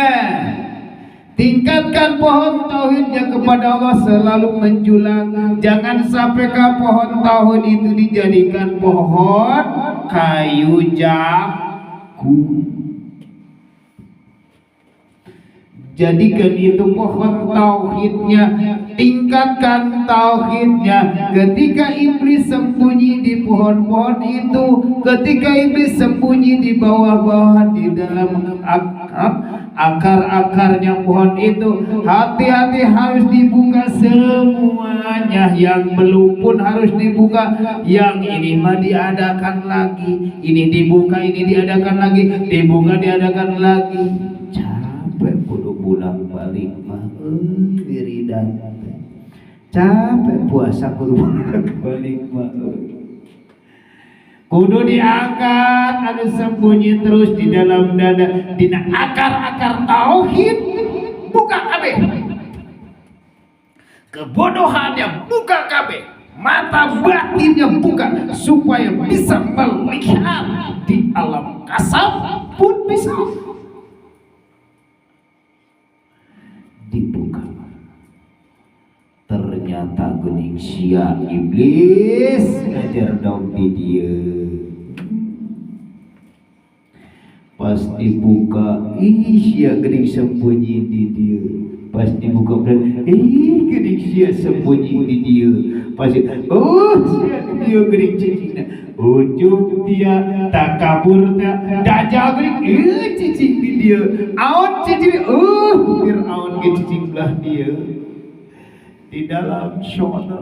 Tingkatkan pohon tauhidnya kepada Allah, selalu menjulang. Jangan sampai ke pohon tauhid itu dijadikan pohon kayu jagung. Jadikan itu pohon tauhidnya, tingkatkan tauhidnya. Ketika iblis sembunyi di pohon-pohon itu, ketika iblis sembunyi di bawah-bawah di dalam akar-akarnya pohon itu, hati-hati harus dibuka semuanya. Yang belum pun harus dibuka. Yang ini mah diadakan lagi, ini dibuka, ini diadakan lagi, dibuka, diadakan lagi. Pulang balik mah wiridan capek puasa kudu balik mah. kudu diangkat anu sembunyi terus di dalam dada dina akar-akar tauhid buka kabeh, kebodohannya buka kabeh, mata batinnya buka supaya bisa melihat di alam kasab pun bisa dibuka. Ternyata geuning sia iblis ngajar dong di dia. Pas dibuka, sia geuning sembunyi di dia. Pas dibuka bener, geuning sia sembunyi di dia. Pas sia dia geuning cicingna. Ujung dia tak kabur tak dajal geuning cicing di dia. Aon cicing Fir'aun ge cicing belah dia. Di dalam shoulder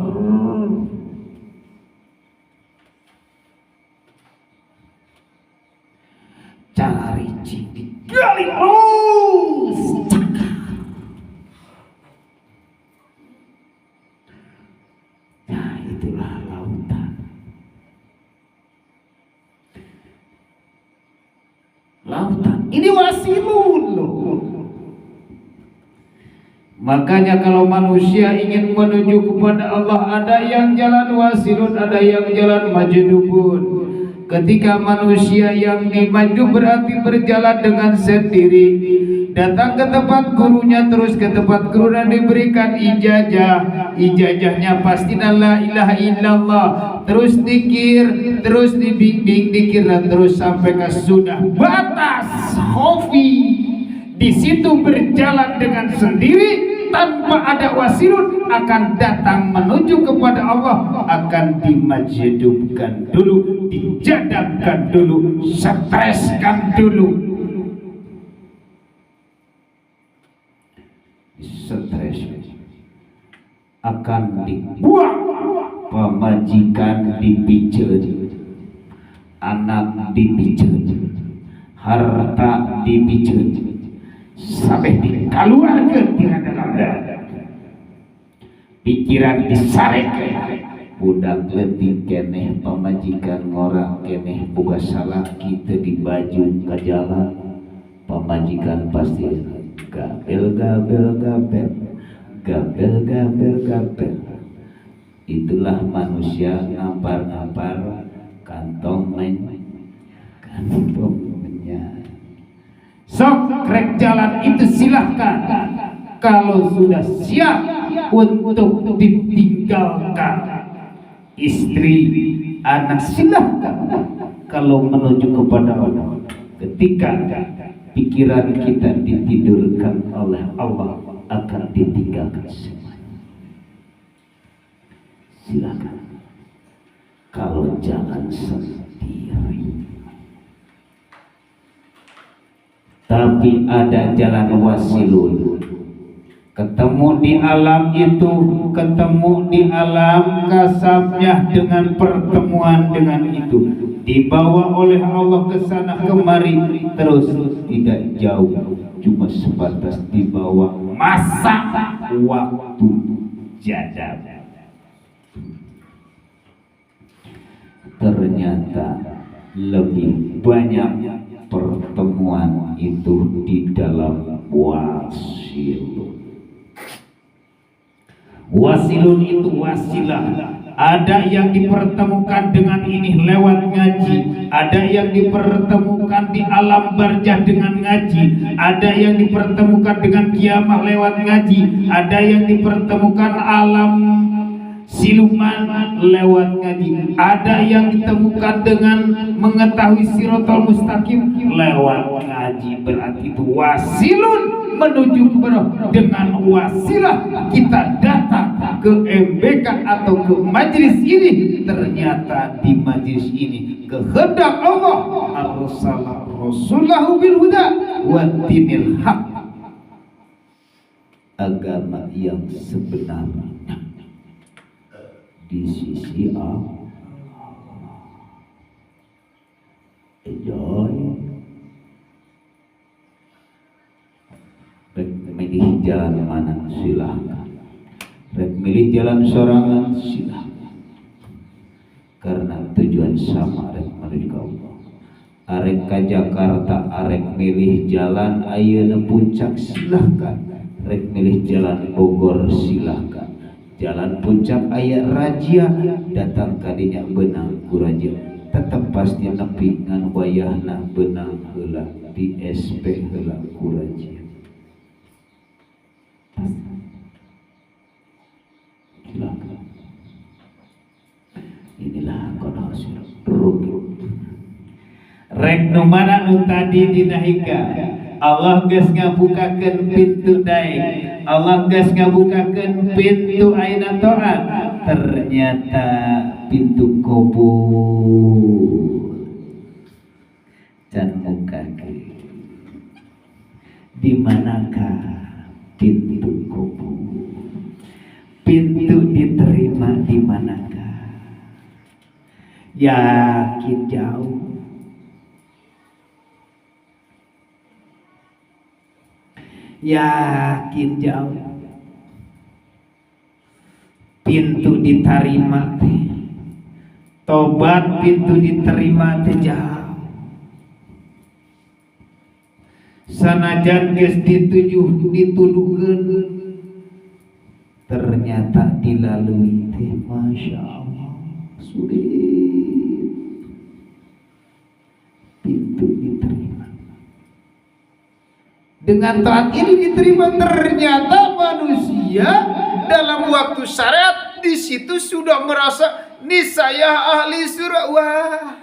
cara rinci digali terus nah itulah lautan ini wasilun loh. Makanya kalau manusia ingin menuju kepada Allah, ada yang jalan wasilun, ada yang jalan majdubun. Ketika manusia yang dimaju berarti berjalan dengan sendiri, datang ke tempat gurunya, terus ke tempat gurunya diberikan ijazah. Ijazahnya pasti la ilaha illallah, terus dikir, terus dibimbing dikir, dan terus sampai ke sudah batas hofi. Di situ berjalan dengan sendiri tanpa ada wasilun, akan datang menuju kepada Allah, akan dimajdubkan dulu, dijadabkan dulu, streskan dulu, stres, akan dibuang, pemajikan dipijet, anak dipijet, harta dipijet, sampai dikeluarkan tina dalam dada, pikiran disareke, budak leutik keneh pamajikan ngora keneh boga salah kita di baju ka jalan, pamajikan pasti gabel. Itulah manusia ngampar-ngampar kantong kantongnya. Sok rek jalan itu silahkan, kalau sudah siap untuk ditinggalkan istri, anak silahkan. Kalau menuju kepada Allah, ketika pikiran kita ditidurkan oleh Allah, akan ditinggalkan semuanya. Silakan. Kalau jalan sendiri, tapi ada jalan wasilun, ketemu di alam itu, ketemu di alam kasabnya dengan pertemuan dengan itu, dibawa oleh Allah ke sana kemari, terus tidak jauh, cuma sebatas dibawa masa waktu jadab. Ternyata lebih banyak pertemuan itu di dalam wasilun. Wasilun itu wasilah. Ada yang dipertemukan dengan ini lewat ngaji, ada yang dipertemukan di alam barzah dengan ngaji, ada yang dipertemukan dengan kiamah lewat ngaji, ada yang dipertemukan alam siluman lewat ngaji, ada yang ditemukan dengan mengetahui siratal mustaqim lewat ngaji. Berarti itu wasilun, menuju kepada dengan wasilah kita datang ke MBK atau ke majlis ini. Ternyata di majlis ini kehendak Allah, arsalah rasulahu bil huda wa dinil haq, agama yang sebenarnya di sisi Allah. Enjoy. Rek milih jalan mana silahkan, rek milih jalan sorangan silahkan, karena tujuan sama, rek menuju ke Allah. Arek ka Jakarta, arek milih jalan ayeuna puncak silahkan, rek milih jalan Bogor silahkan. Jalan puncak aya rajia, datang kadinya benang ku raja, tetep pasti nepi ngan wayahna benang heula di SP heula ku raja. Silahkan. Inilah konohsir rugi. Rek nu mana nu tadi dinahika, Allah geus ngabukakeun pintu daek, Allah geus ngabukakeun pintu aina taat, ternyata pintu kabul can mukake. Di manakah pintu kabul? Pintu diterima di manakah? Yakin jauh. Yakin jauh. Pintu diterima teh, tobat pintu diterima teh jauh. Sanajan geus dituduhkeun, ternyata dilalui teh masya Allah sulit. Pintu diterima. Dengan taat ini diterima, ternyata manusia dalam waktu syariat di situ sudah merasa nih saya ahli surga. Wah,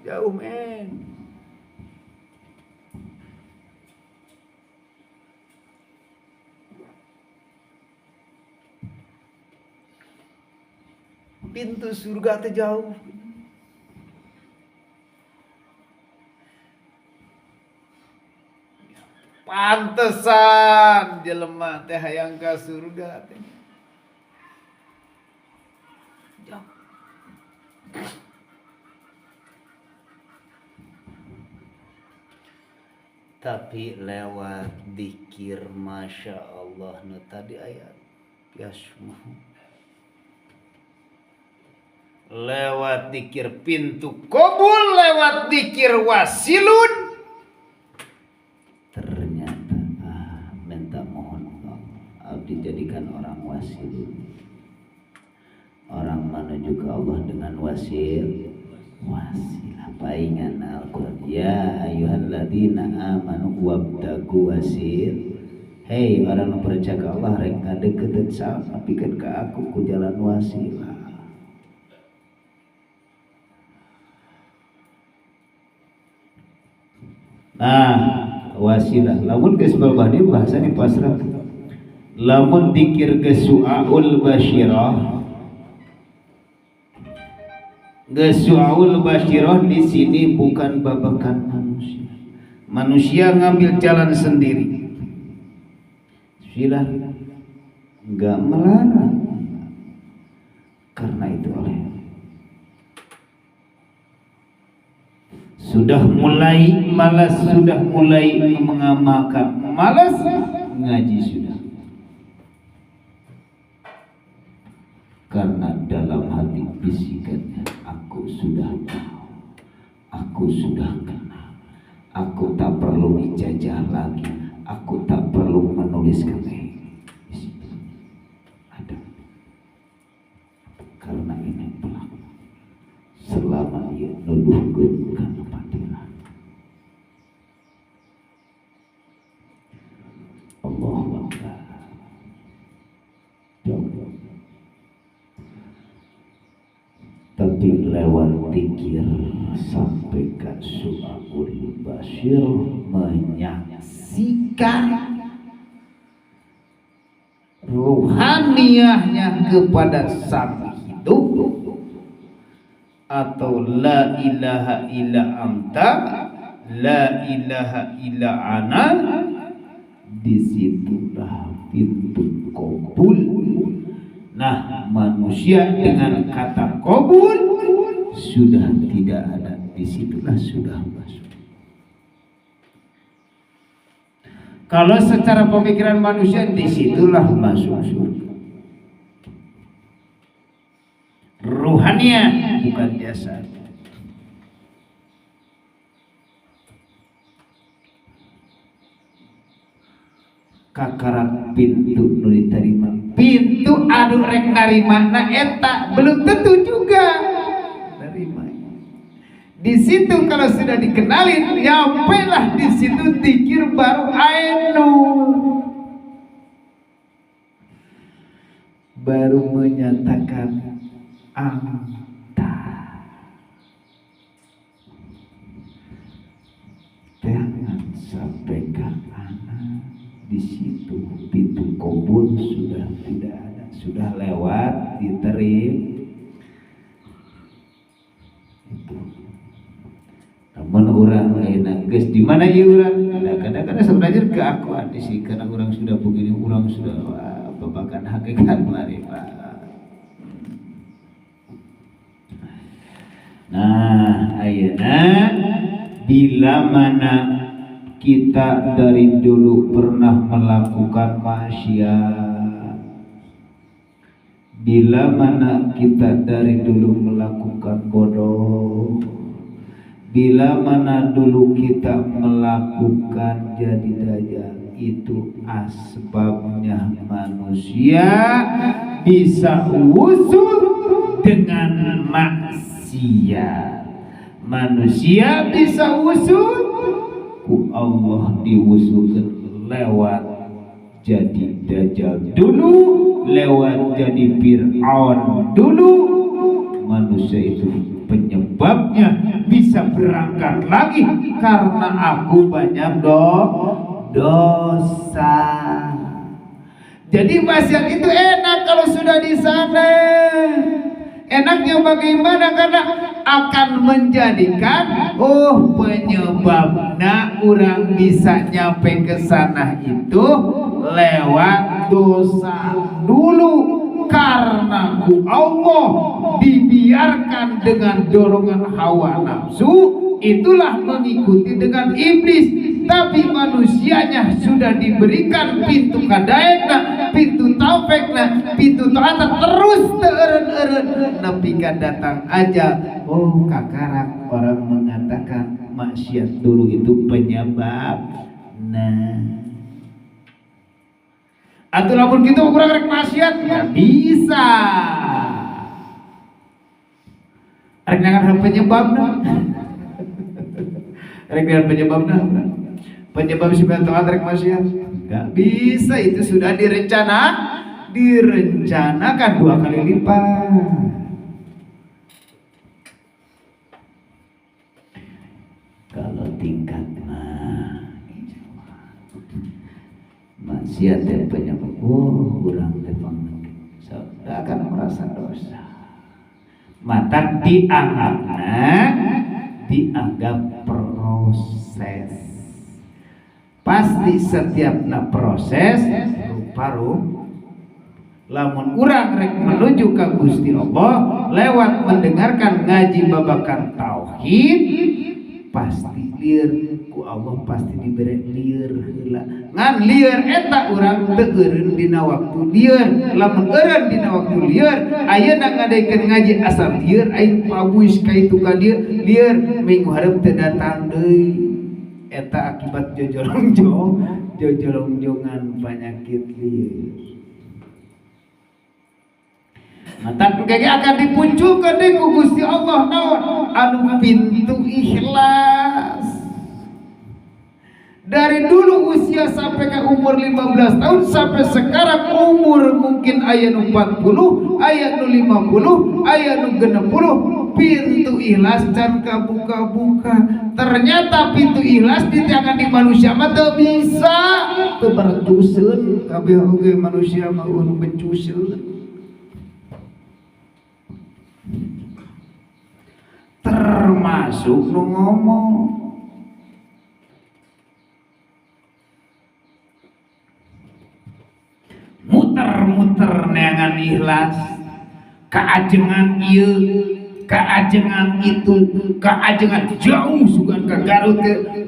jauh men. Pintu surga teh jauh. Pantesan jelema teh hayang ka surga teh. Tapi lewat dzikir masya Allah nu tadi ayat yasmu. Lewat dzikir pintu kabul, lewat dzikir wasilun. Dijadikan orang wasil, orang menuju ke Allah dengan wasilah. Paingan Al-Quran, ya ayyuhalladzina amanu wabtagu wasil. Hei orang yang percaya ke Allah, rek ngadeukeut sampikeun ka aku ku jalan wasilah. Nah, wasilah lamun geus babadi bahasa dipasrah. Lamun dikir gesu'aul basyirah, gesu'aul basyirah di sini bukan babakan manusia. Manusia ngambil jalan sendiri. Silahkan, enggak melarang. Karena itu oleh sudah mulai malas, sudah mulai mengamalkan, malas ngaji sudah. Karena dalam hati bisikannya, aku sudah tahu, aku sudah kenal, aku tak perlu dijajah lagi, aku tak perlu menuliskan di situ. Ada. Karena ini pelaku. Selama ia nuduhkan kepadilan. Allahu Akbar. Tapi lewat dzikir sampai ke su'aul basyir, menyaksikan ruhaniyahnya kepada sang hidup, atau la ilaha illa anta, la ilaha illa ana. Disitulah pintu kabul. Nah, manusia dengan kata kabul sudah tidak ada, disitulah sudah masuk. Kalau secara pemikiran manusia, disitulah masuk surga. Ruhania bukan jasad. kakarak pintu nu diterima. Pintu anu rek narima na eta belum tentu juga narima. Di situ kalau sudah dikenalin, nyampelah di situ zikir baru ainu. Baru menyatakan anta. Jangan sampaikan anak di situ, pintu kubur sudah tidak ada, sudah lewat, diterim. Itu. Namun orang lain geus di mana ieu urang? Kadang-kadang sebenarnya keakuan sih, karena orang sudah begini, orang sudah babakan hakikat marifat. Nah, ayeuna bila mana kita dari dulu pernah melakukan maksiat, bila mana kita dari dulu melakukan bodoh, bila mana dulu kita melakukan jadi dajjal, itu asbabnya manusia bisa usul dengan maksiat. Manusia bisa usul ku Allah diusulkan lewat jadi dajjal dulu, lewat jadi Fir'aun dulu. Manusia itu penyebabnya bisa berangkat lagi karena aku banyak dosa. Jadi maksiat itu enak kalau sudah di sana. Enaknya bagaimana? Karena akan menjadikan penyebabnya orang bisa nyampe ke sana itu lewat dosa dulu, karena ku Allah dibiarkan dengan dorongan hawa nafsu, itulah mengikuti dengan iblis. Tapi manusianya sudah diberikan pintu kadaekna, pintu taufikna, pintu taat, terus teureun-eureun nepi ka datang aja. Kakarak orang mengatakan maksiat dulu itu penyebab. Nah, atuh lamun kitu urang rek maksiat ya bisa. Rek nangan penyebabna. Rek nangan penyebabna. Penyebab supaya taat rek maksiat nggak bisa, itu sudah direncanakan 2 kali lipat. Kalau tingkat maksiat dan penyebab kurang tepang sudah akan merasa dosa, maka dianggap proses. Pasti setiap proses rupa-rupa. Lamun urang rek menuju ke Gusti Allah lewat mendengarkan ngaji babakan tauhid, pasti lieur ku Allah, pasti diberi lieur heula. Ngan lieur eta urang teu eureun dina waktu lieur. Lamun eureun dina waktu lieur, ayeuna ngadaikeun ngaji asal lieur aing pabuis ka itu ka dieu lieur, minggu hareup teu datang deui. Eta akibat jojolongjongan penyakit lieur. Mata kege akan dipunculkan deh ku Gusti Allah naon anu pintu ikhlas. Dari dulu usia sampai ke umur 15 tahun sampai sekarang umur mungkin aya nu 40, aya nu 50, aya nu 60, pintu ikhlas can kabuka-buka. Ternyata pintu ikhlas di tangan di manusia mah teu bisa, teu bercuseun. Kabeh oge manusia mah anu becuseun. Termasuk nu ngomong. Muter-muter neangan ikhlas, kaajengan ieu, kaajengan itu, kaajengan jauh sugan ka Garut,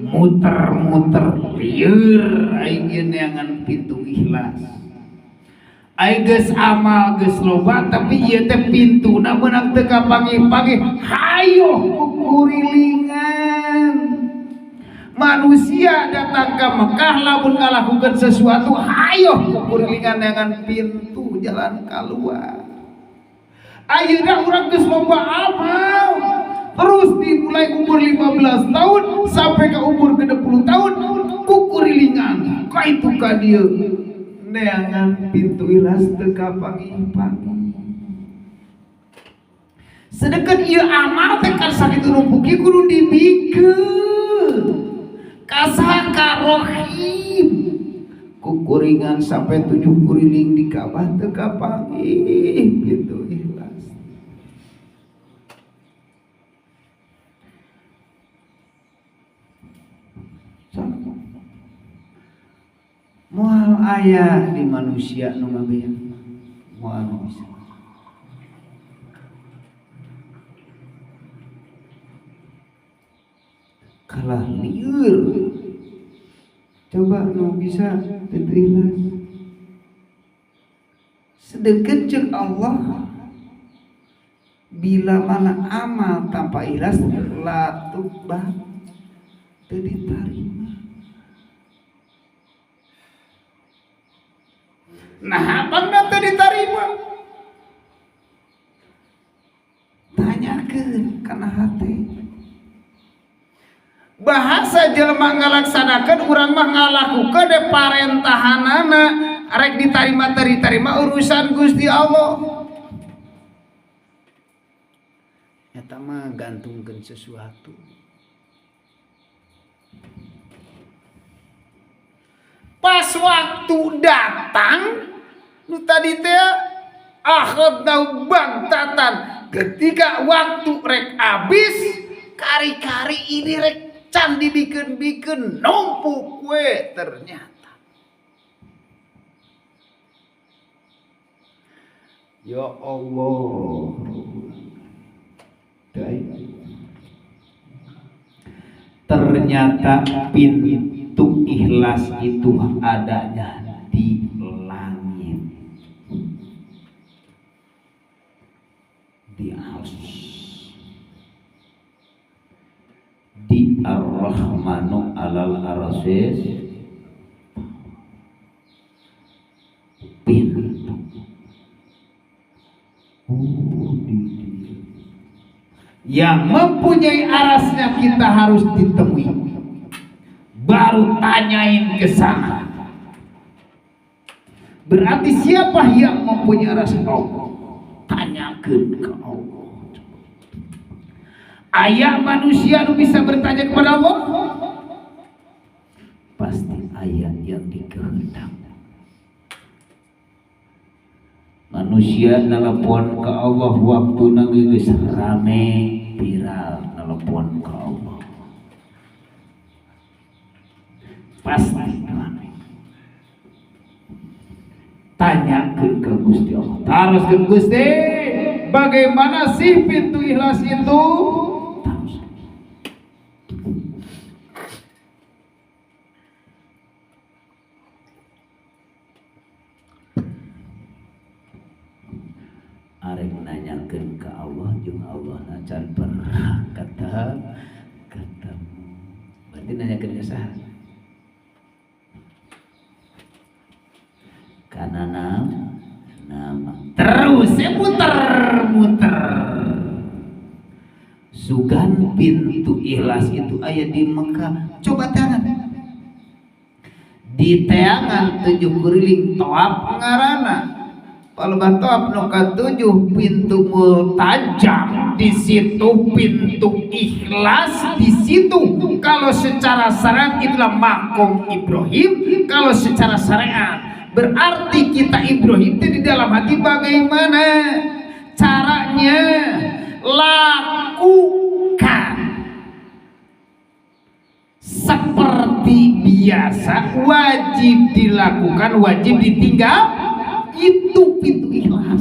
muter-muter lieur aing neangan pintu ikhlas. Aing geus amal geus loba tapi ieu teh pintuna meunang teu kapanggih-panggih hayo ku kurilingan. manusia datang ke Mekah lamun ngalakukan sesuatu, ayo kurilingan dengan pintu jalan keluar. Ayeuna urang geus loba amal. Terus dimulai umur 15 tahun sampai ke umur 60 tahun kukurilingan. Ka itu ka dieu neangan pintu ilas teu kapangi-pangi. Sedeket ieu amal teh kan sakitu numpuki kudu dibikeun. Kasaka rohim. Kukuringan sampai 7 kuriling di Ka'bah teu kapangi pintu ilas. Moal aya di manusia nu ngabean moal bisa kalah lieur. Coba nu bisa teu ikhlas sedeket jeung Allah bila mana amal tanpa ikhlas la tuqbal teu ditarima. Nah, apa teu ditarima? Tanyakeun kana hate. Bahasa jelema ngalaksanakeun urang mah ngalakukeun de parentahanana rek ditarima teu ditarima urusan Gusti Allah. Eta mah gantungkeun sesuatu. Pas waktu datang nu tadi teh akhadna bangtatan, ketika waktu rek abis kari-kari ini rek can dibikeun-bikeun numpuk we ternyata. Ya Allah. Ternyata pintu ikhlas itu adanya di langit, di arsy, di ar-rahmanu alal arsy. Pintu yang mempunyai arasnya kita harus ditemui, baru tanyain ke sana. Berarti siapa yang mempunyai aras Allah? Tanyakan ke Allah. Aya manusia nu bisa bertanya kepada Allah? Pasti aya yang dikehendak. Manusia nelpon ke Allah waktu geus rame viral nelpon ke Allah. Pasti rame. Tanya ke Gusti Allah. Terus ke Gusti, bagaimana sih pintu ikhlas itu? Terus. Arek nanyakeun ke Allah jeung Allah can pernah ketemu. Berarti nanyakeun ke saha? Kana nama. Terus muter-muter. Sugan pintu ikhlas itu aya di Mekah. Coba tangan. Di teangan 7 kuriling toab ngaranna. Kalau bantop nu katujuh pintu multajam, di situ pintu ikhlas, di situ kalau secara syariat itulah makom Ibrahim, kalau secara syariat berarti kita Ibrahim itu di dalam hati bagaimana caranya lakukan seperti biasa, wajib dilakukan, wajib ditinggal. Itu pintu ikhlas.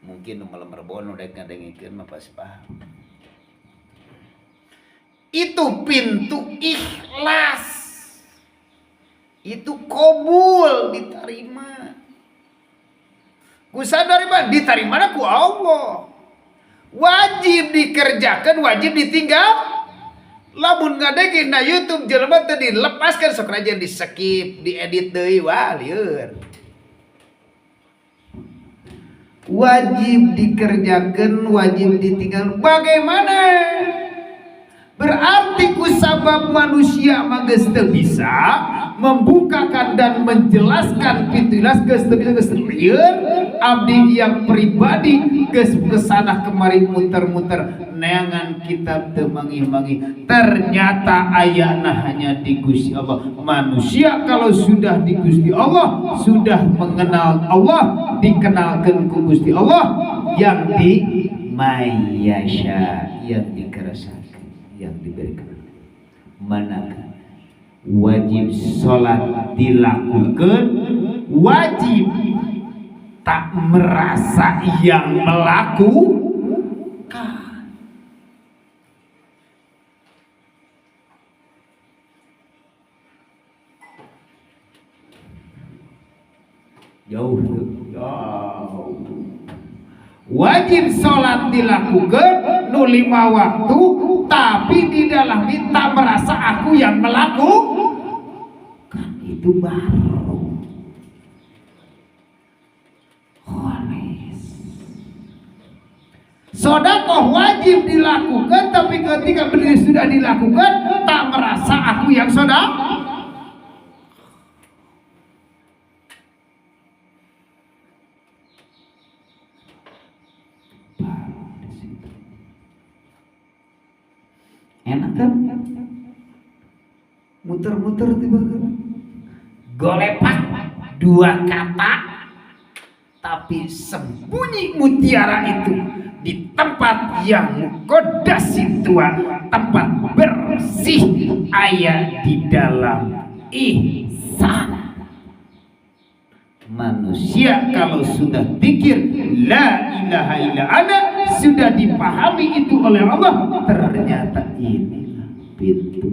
Mungkin malam rebon udah ngadengikeun mah pasti paham. Itu pintu ikhlas. Itu qabul, diterima. Ku sadar mah diterima ku Allah. Wajib dikerjakan, wajib ditinggal. Lamun ngadege na YouTube jelema teu dilepaskeun sok rajan di skip, diedit deui wah lieur. Wajib dikerjakan, wajib ditinggal. Bagaimana? Berarti kusabab manusia mah geus teu bisa membukakan dan menjelaskan pintulas geus teu bisa lieur. Abdi yang pribadi geus kesana kemari muter-muter neangan kitab teu mangi-mangi. Ternyata ayana hanya di Gusti Allah. Manusia kalau sudah di Gusti Allah, sudah mengenal Allah, dikenalkan ku Gusti Allah, yang di mayasya, yang dikerasakan, yang diberikan. Manakah wajib sholat dilakukan, wajib tak merasa yang melakukan. Jauh. Wajib sholat dilakukan nu 5 waktu, tapi di dalam kita merasa aku yang melakukan. Itu baru kholis. Sedekah wajib dilakukan, tapi ketika berdiri sudah dilakukan tak merasa aku yang sedekah. Enak kan? Muter-muter tiba-tiba golepak 2 kata, tapi sembunyi mutiara itu di tempat yang kodas itu, tempat bersih ayat di dalam ihsan. Manusia kalau sudah pikir la ilaha illa ana, sudah dipahami itu oleh Allah, ternyata inilah pintu,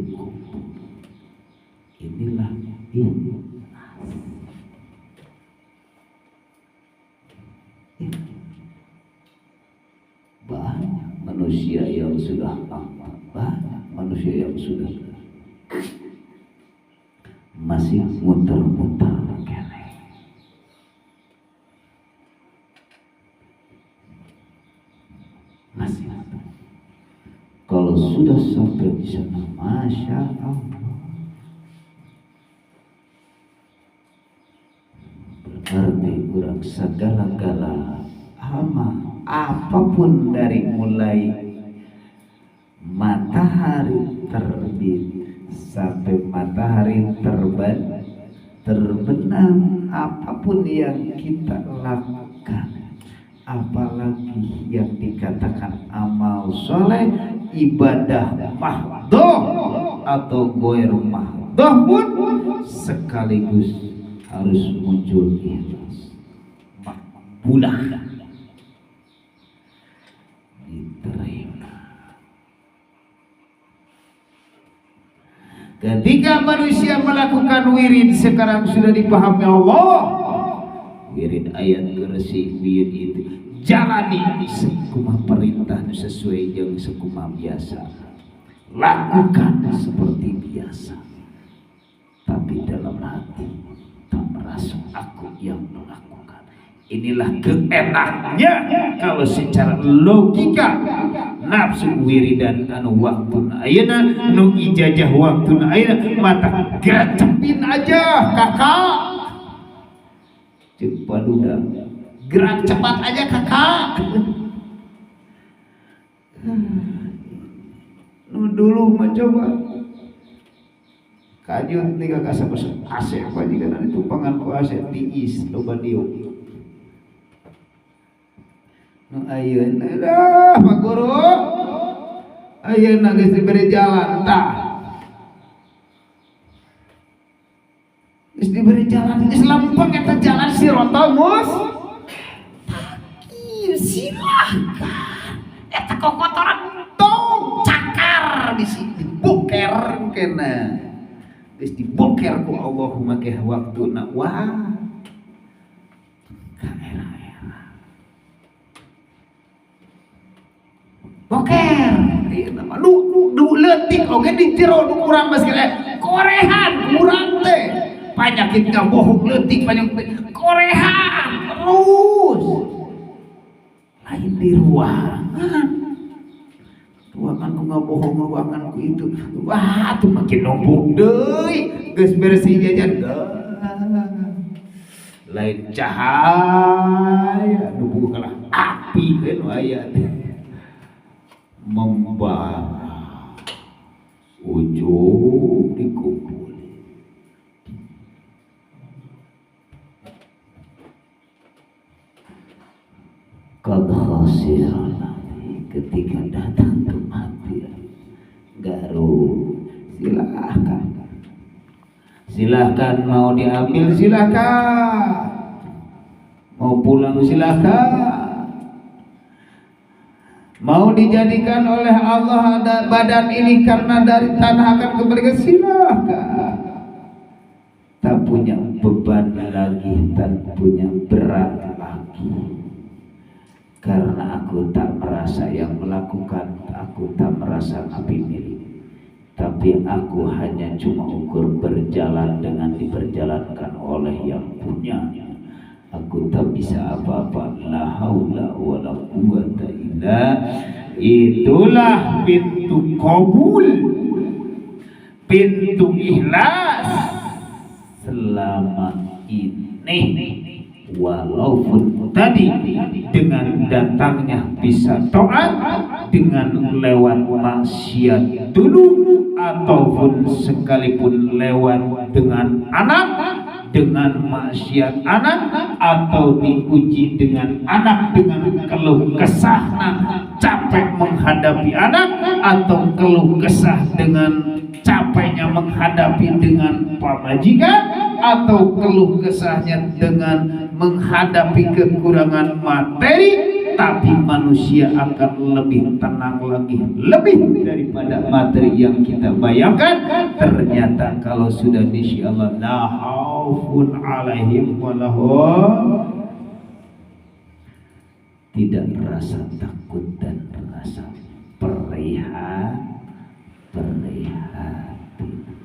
inilah ini. Banyak manusia yang sudah banyak manusia yang sudah masih muter-muter. Masih. Kalau sudah sampai di sana, masya Allah, berarti kurang segala-gala amal apapun, dari mulai matahari terbit sampai matahari terbenam, apapun yang kita lakukan, apalagi yang dikatakan amal soleh, ibadah mahdoh atau goer mahdoh pun sekaligus harus muncul ikhlas, makbulah, diterima. Ketika manusia melakukan wirid, sekarang sudah dipahami Allah. Wirid ayat geresi wirid itu jalani sekumaha perintah sesuai jeung sekumaha biasa, lakukan seperti biasa, tapi dalam hati tak merasa aku yang melakukan. Inilah keenaknya kalau secara logika nafsu wiridan anu waktuna ayeuna, nu ijajah waktuna ayeuna, mata gacepin aja kakak. Cek paduda, gerak cepat aja kakak. Dulu mencoba kajut nih kakak sama AC apa jika nanti tumpangan ku AC tiis loba diuk. Ayeuna dah Pak Guru, ayeuna geus diberi jalan tah. Geus diberi jalan, geus lempeng eta jalan sirotol mus. Takir silahkan. Eta kokotoran tong cakar di sini diboker kena. Geus diboker ku Allahumma ke waktuna wah. Boker, ieu nama nu leutik letik oke di jero nu kurang masih korehan kurang teh penyakit nggak bohong letik penyakit korehan terus lain di ruanganku nggak bohong ruanganku itu wah tuh makin numpuk deh geus bersih jajan lain cahaya numpuk kalah api kan ayat membara ujung dikumpul qad khasirana ketika datang kematian garu silahkan mau diambil silahkan mau pulang silahkan mau dijadikan oleh Allah badan ini karena dari tanah akan kembali ke silahkan tak punya beban lagi tak punya berat lagi karena aku tak merasa yang melakukan aku tak merasa api milik tapi aku hanya cuma ukur berjalan dengan diperjalankan oleh yang punya aku tak bisa apa-apa la haula wala quwata illa itulah pintu qabul pintu ikhlas selama ini walaupun tadi dengan datangnya bisa taat dengan lewat maksiat dulu ataupun sekalipun lewat dengan anak dengan maksiat anak atau diuji dengan anak dengan keluh kesah capek menghadapi anak atau keluh kesah dengan capeknya menghadapi dengan pamajikan atau keluh kesahnya dengan menghadapi kekurangan materi tapi manusia akan lebih tenang lagi lebih daripada materi yang kita bayangkan ternyata kalau sudah di Allah la khaufun alaihim walahum tidak rasa takut dan rasa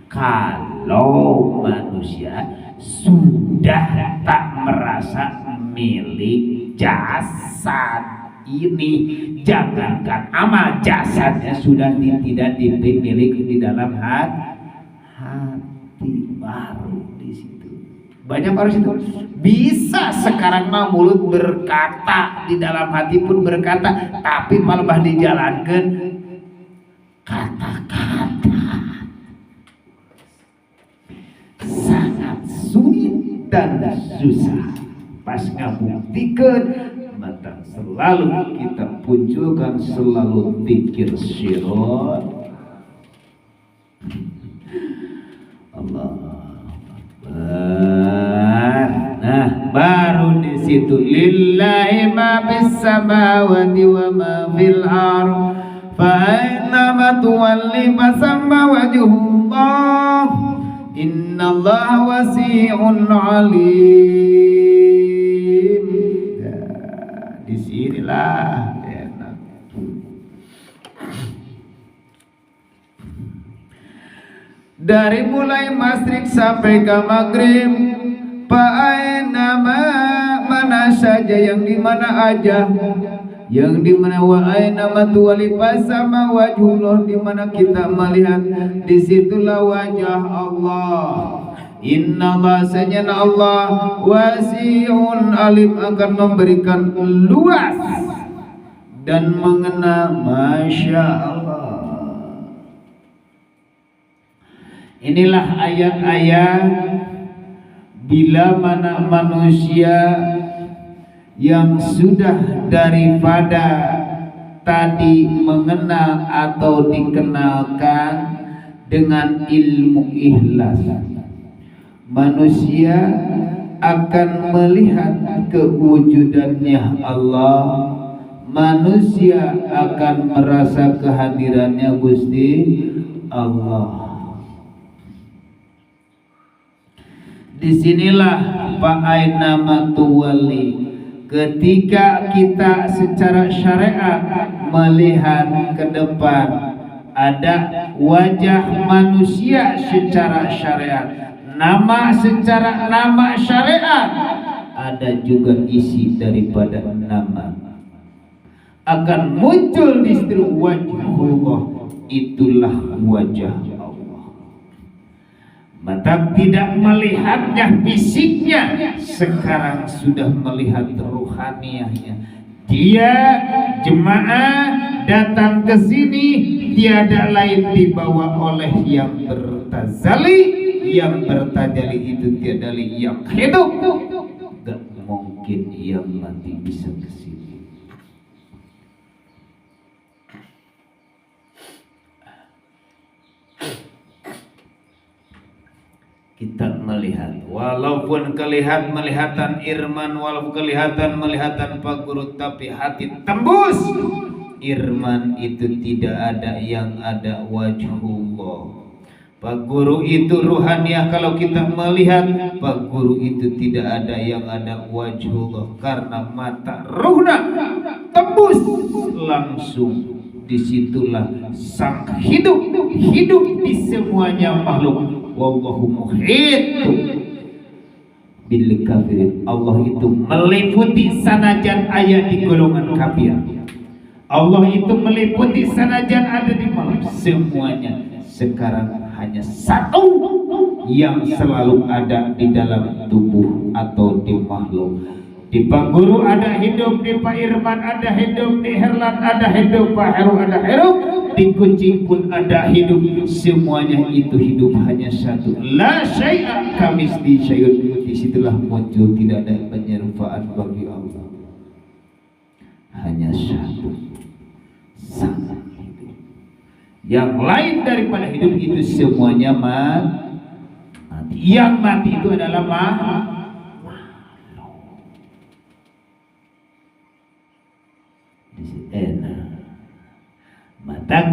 kalau manusia sudah tak merasa milik jasad ini jangankan amal jasadnya sudah tidak dimiliki di dalam hati baru di situ banyak harus itu bisa sekarang mah mulut berkata di dalam hati pun berkata tapi malah dijalankan kata-kata sangat sulit dan susah pas ngabuktikan maka selalu kita punculkan selalu zikir syirat Allah nah baru di situ lillahi ma bis samawati wa ma fil ardh fa aina ma tuwalli fasamma wajhullah innallaha wasi'un alim ya, disinilah enak. Dari mulai masrik sampai ke maghrib mana saja yang dimana aja yang dimana wa aina matuwali sama wajhullah dimana kita melihat disitulah wajah Allah innallaha sanyana Allah wasi'un alim akan memberikan luas dan mengenal Masya Allah. Inilah ayat-ayat bila mana manusia yang sudah daripada tadi mengenal atau dikenalkan dengan ilmu ikhlas, manusia akan melihat kewujudannya Allah, manusia akan merasa kehadirannya Gusti Allah. Disinilah fa'aina matuwalli, ketika kita secara syariat melihat ke depan ada wajah manusia secara syariat, nama secara nama syariat, ada juga isi daripada nama. Akan muncul di situ wajhullah, itulah wajah Allah. Mata tidak melihatnya fisiknya, sekarang sudah melihat ruhaniyahnya. Dia jemaah datang ke sini tiada lain dibawa oleh yang bertazali. Yang bertajali itu tiada lain yang hidup. Gak mungkin yang mati bisa ke sini. Kita melihat, walaupun kelihatan Irman, walaupun kelihatan Pak Guru, tapi hati tembus. Irman itu tidak ada, yang ada wajhullah. Pak Guru itu ruhaniyah. Kalau kita melihat Pak Guru itu tidak ada, yang ada wajhullah. Karena mata ruhna tembus langsung, disitulah sang hidup di semuanya makhluk. Wallahu muhit bil kafirin. Allah itu meliputi sanajan ayat di golongan kafir. Allah itu meliputi sanajan ada di malam, semuanya. Sekarang hanya satu yang selalu ada di dalam tubuh atau di makhluk. Di Pak Guru ada hidup, di Pak Irman ada hidup, di Herlan ada hidup, Pak Heru ada hidup, di Kucing pun ada hidup. Semuanya itu hidup hanya satu. La syai'a kamisli syai'un. Disitulah muncul tidak ada penyerupaan bagi Allah. Hanya satu, sang hidup. Yang lain daripada hidup itu semuanya mati. Yang mati itu adalah mata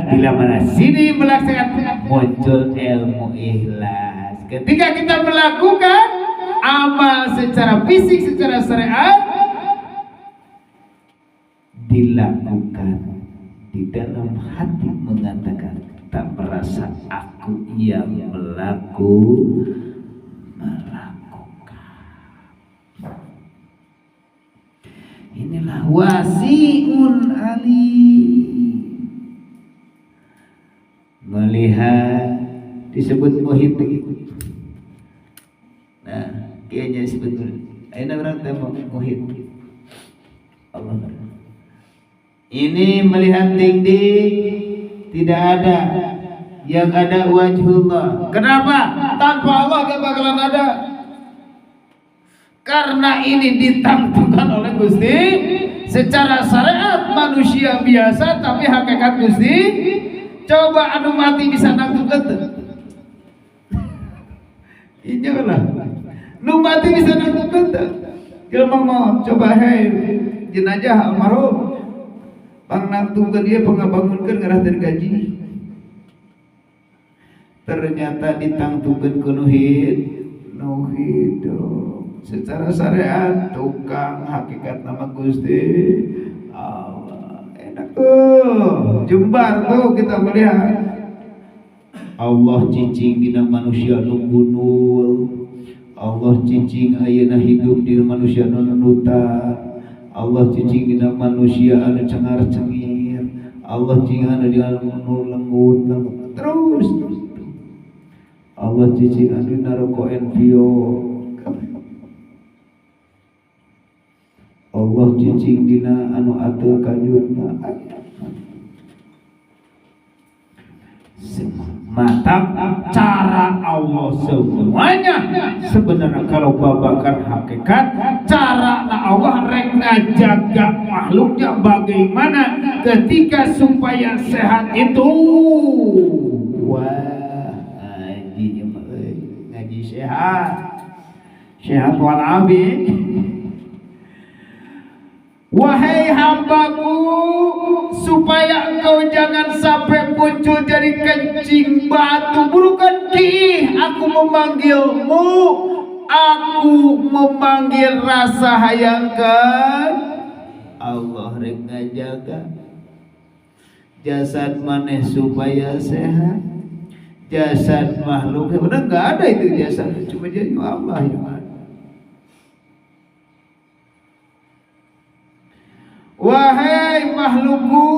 bila mana sini melaksanakan muncul ilmu ikhlas. Ketika kita melakukan amal secara fisik, secara syariat, dilakukan di dalam hati mengatakan tak merasa aku yang melakukan. Inilah wasi'un alim. Melihat disebut muhit begitu. Nah, kayaknya disebut aina orang temu muhit. Allah. Ini melihat tinggi tidak ada, yang ada wajhullah. Kenapa? Tanpa Allah gak bakalan ada. Karena ini ditentukan oleh Gusti secara syariat manusia biasa, tapi hakikat Gusti. Coba anu mati bisa nangtukeun teu? Iya lah. Nu mati bisa nangtukeun teu? Jelema mau coba jenazah almarhum. Pang nangtukeun ieu pangabangunkeun ngarahkeun gaji. Ternyata ditangtukeun ku nu hidup. Secara syariat tukang, hakikat nama Gusti Allah. Enak tuh, jembar tuh kita melihat Allah cicing dina manusia nu gunul. Allah cicing ayeuna hidup di manusia nu nunutan. Allah cicing dina manusia anu cengar-cengir. Allah cicing anu di anu lembut terus. Allah cicing anu naroko envio. Allah cicing dina anu ateu kajutna. Mata cara Allah semuanya sebenarnya kalau babakan hakikat cara Allah rek ngajaga makhluknya bagaimana ketika supaya sehat itu. Wah, ngaji sehat walafiat. Wahai hambaku, supaya engkau jangan sampai muncul jadi kencing batu burukan ki, aku memanggilmu, aku memanggil rasa hayangkan Allah rek ngajaga. jasad maneh supaya sehat, jasad makhluk udah nggak ada itu jasad, cuma jadi Allah yang ada. Wahai makhlukku,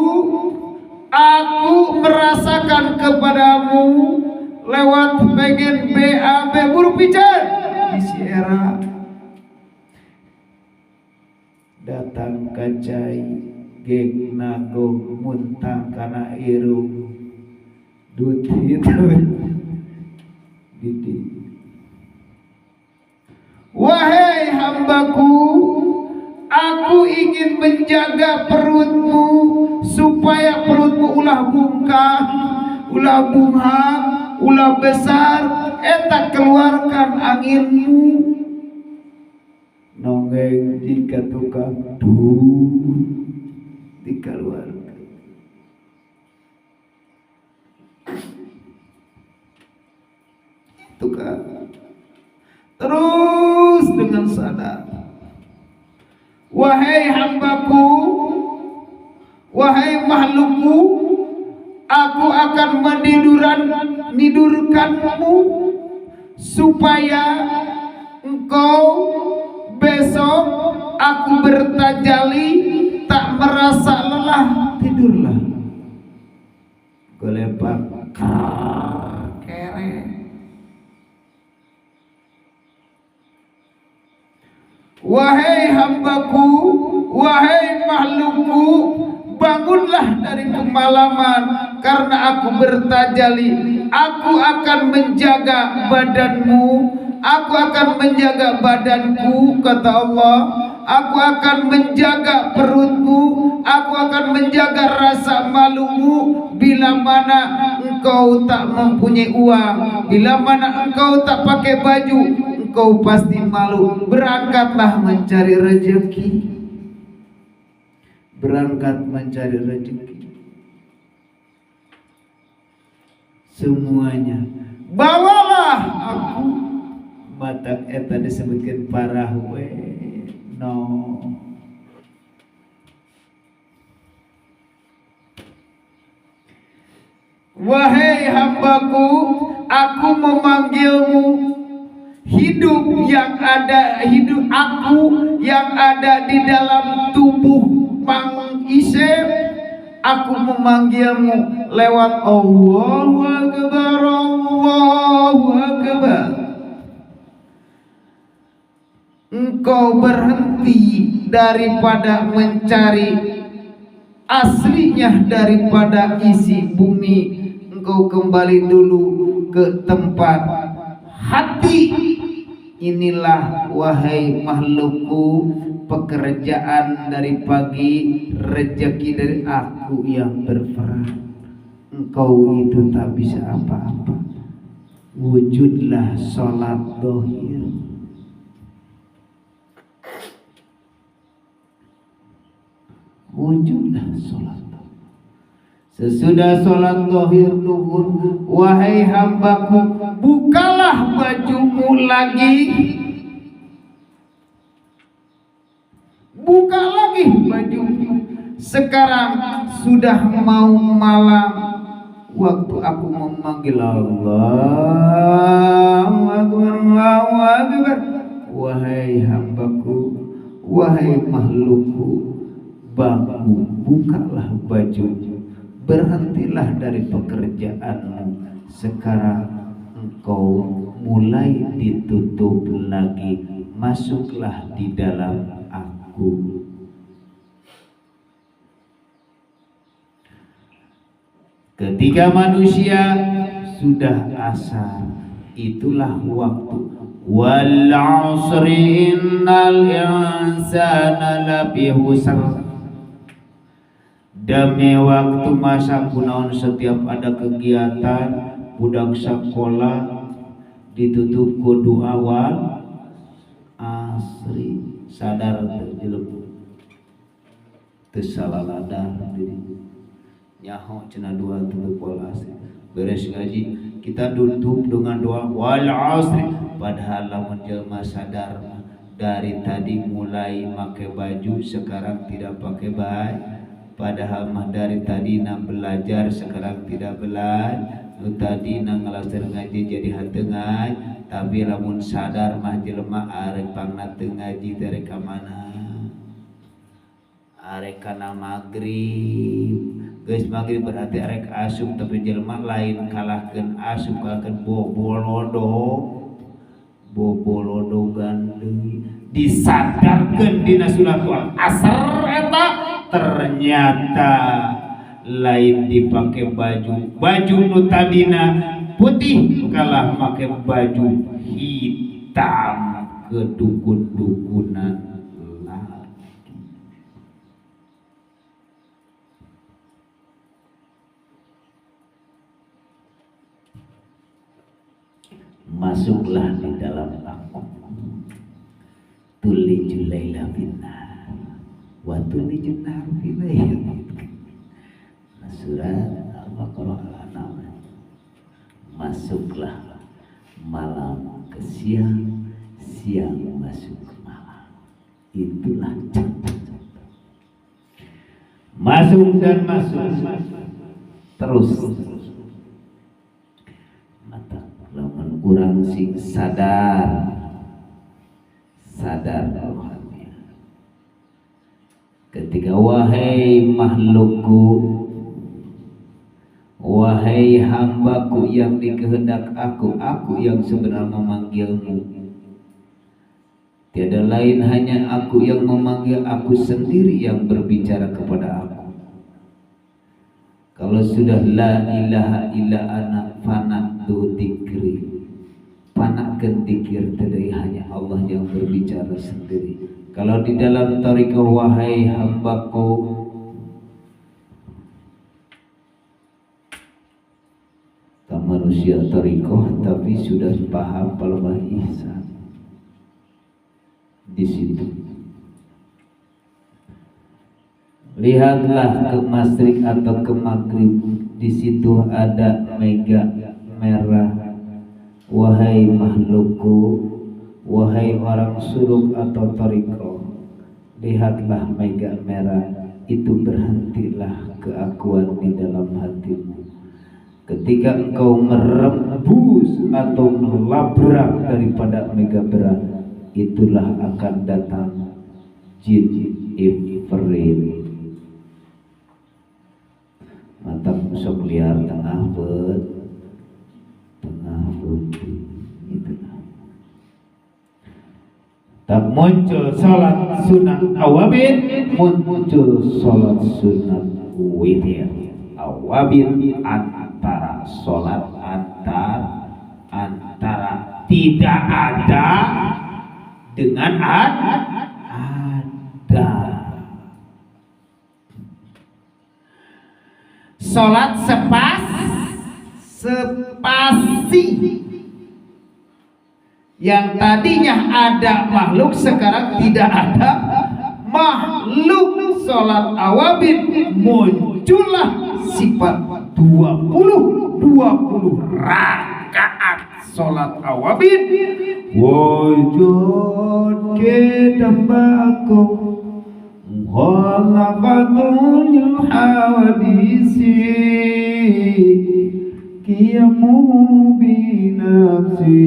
aku merasakan kepadamu lewat bagian BAB huruf pijar isi era datang kacai gek nago muntang kana irung dut itu didi. Wahai hambaku, aku ingin menjaga perutmu supaya perutmu ulah bungkam, ulah bunghang, ulah besar, eta keluarkan anginmu. Nongeng jika tukang dikeluarkan. Tukang terus dengan sadar. Wahai hambaku, wahai makhlukku, aku akan menidurkanmu supaya engkau besok aku bertajali tak merasa lelah. Tidurlah. Golepak kere. Wahai hambaku, wahai makhlukku, bangunlah dari kemalaman karena aku bertajali. Aku akan menjaga badanmu, aku akan menjaga badanku, kata Allah. Aku akan menjaga perutmu, aku akan menjaga rasa malumu. Bila mana engkau tak mempunyai uang, bila mana engkau tak pakai baju, engkau pasti malu. Berangkatlah mencari rezeki, berangkat mencari rezeki. Semuanya bawalah aku. Mata eta disebutkan parah we no. Wahai hambaku, aku memanggilmu. Hidup yang ada, hidup aku yang ada di dalam tubuh Mang Isep, aku memanggilmu lewat Allahu Akbar, Allahu Akbar. Engkau berhenti daripada mencari aslinya daripada isi bumi. Engkau kembali dulu ke tempat hati. Inilah wahai makhlukku pekerjaan dari pagi, rezeki dari aku yang berperan. Engkau itu tak bisa apa-apa. Wujudlah sholat dohir. Wujudlah sholat. Sesudah sholat dohir duhur, wahai hambaku, bukalah bajumu lagi. Buka lagi bajumu. Sekarang sudah mau malam. Waktu aku memanggil Allahu Akbar, Allahu Akbar. Wahai hambaku, wahai makhlukku, bangun, bukalah bajumu, berhentilah dari pekerjaanmu. Sekarang engkau mulai ditutup lagi, masuklah di dalam aku. Ketika manusia sudah asar, itulah waktu. Wal 'asri innal insana lafi khusr. Demi waktu masa kunaon setiap ada kegiatan budak sekolah ditutup kudu awal asri sadar terjelem tersaladar diri nyaho cenah dua tutup wal asri beres ngaji kita tutup dengan doa wal asri. Padahal lamun jelema sadar dari tadi mulai pakai baju sekarang tidak pakai baju padahal mah dari tadina belajar sekarang tidak belajar, tadina ngalaster ngaji jadi henteu ngaji, tapi lamun sadar mah jelema arek pangna teu ngaji teh rek ka mana? Arek kana magrib. Geus magrib berarti arek asup, tapi jelema lain kalahkeun asup, kalahkeun bobolodo gandeng. Disadarkeun dina suratul asar eta ternyata lain dipake baju nu tadina putih kalah make baju hitam ke dukun-dukunan. Masuklah di dalam aku, tulijul laila binnar wa tulijul nahar bilail. Surat Al-Baqarah Al-An'am. Masuklah malam ke siang, siang masuk ke malam. Itulah contoh. Masuk dan masuk terus. Mata lamun urang sing sadar rohani. Ketika wahai makhlukku, wahai hambaku yang dikehendak aku yang sebenarnya memanggilmu. Tiada lain hanya aku yang memanggil, aku sendiri yang berbicara kepada aku. Kalau sudah la ilaha illa ana fanatu dzikri, panakeun dzikir tadi hanya Allah yang berbicara sendiri. Kalau di dalam tariqah wahai hambaku, manusia tariqah tapi sudah paham palebah ihsan di situ. Lihatlah ke masyrik atau ke maghrib, di situ ada mega merah. Wahai makhlukku, wahai orang suluk atau tariqah, lihatlah mega merah itu, berhentilah keakuan di dalam hatimu. Ketika engkau merembus atau melabrak daripada mega berat, itulah akan datang jin ifrit. Mata sok liar tengah putih itu. Tak muncul salat sunat awabin, muncul salat sunat witir. Awabin antara salat antara tidak ada dengan ada. Salat sepasi. Yang tadinya ada makhluk sekarang tidak ada makhluk. Salat awabin muncullah sifat 20 rakaat salat awabin. Wujud kedambaku mukhalafatul hawadisi, qiyamu binafsi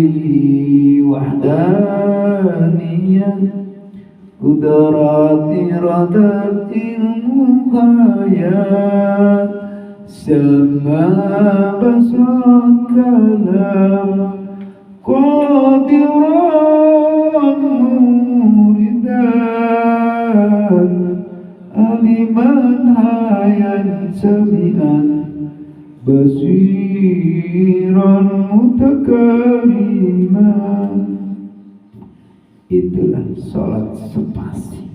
wahdaniyah, kudrati radat ilmu hayat, sama basat kalam qadiran muridan, aliman hayan sami'an basiran mutakaliman. Itulah sholat sepasi,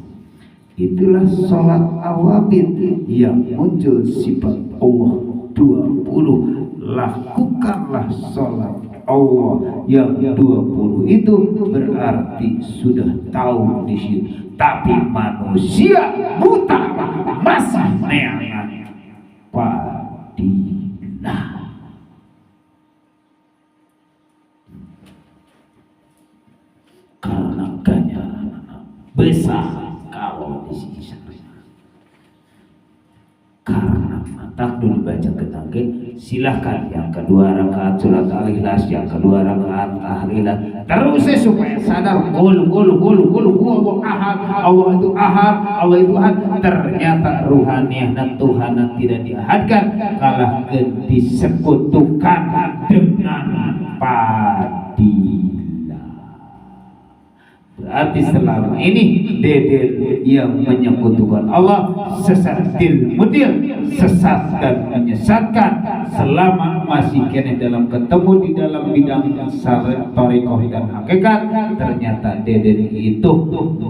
itulah sholat awabin yang muncul sifat Allah 20. Lakukanlah sholat Allah yang 20 itu, berarti sudah tahu di situ. Tapi manusia buta masih neangan padina. Karena ganjaran besar kalau disiksa. dulu baca kenake, silahkan yang kedua rakaat surat Al-Ikhlas, yang kedua rakaat Al-Ikhlas, terus supaya sadar Allah ahad, Allah itu ahad, Allah itu ahad. Ternyata ruhaniah dan Tuhan tidak diahadkan, kalah disekutukan dengan padilah. Berarti selama ini dede yang menyekutukan Allah sesat mudir, sesat dan menyesatkan. Selama masih kena dalam ketemu di dalam bidang tarekoh dan hakikat, ternyata dede itu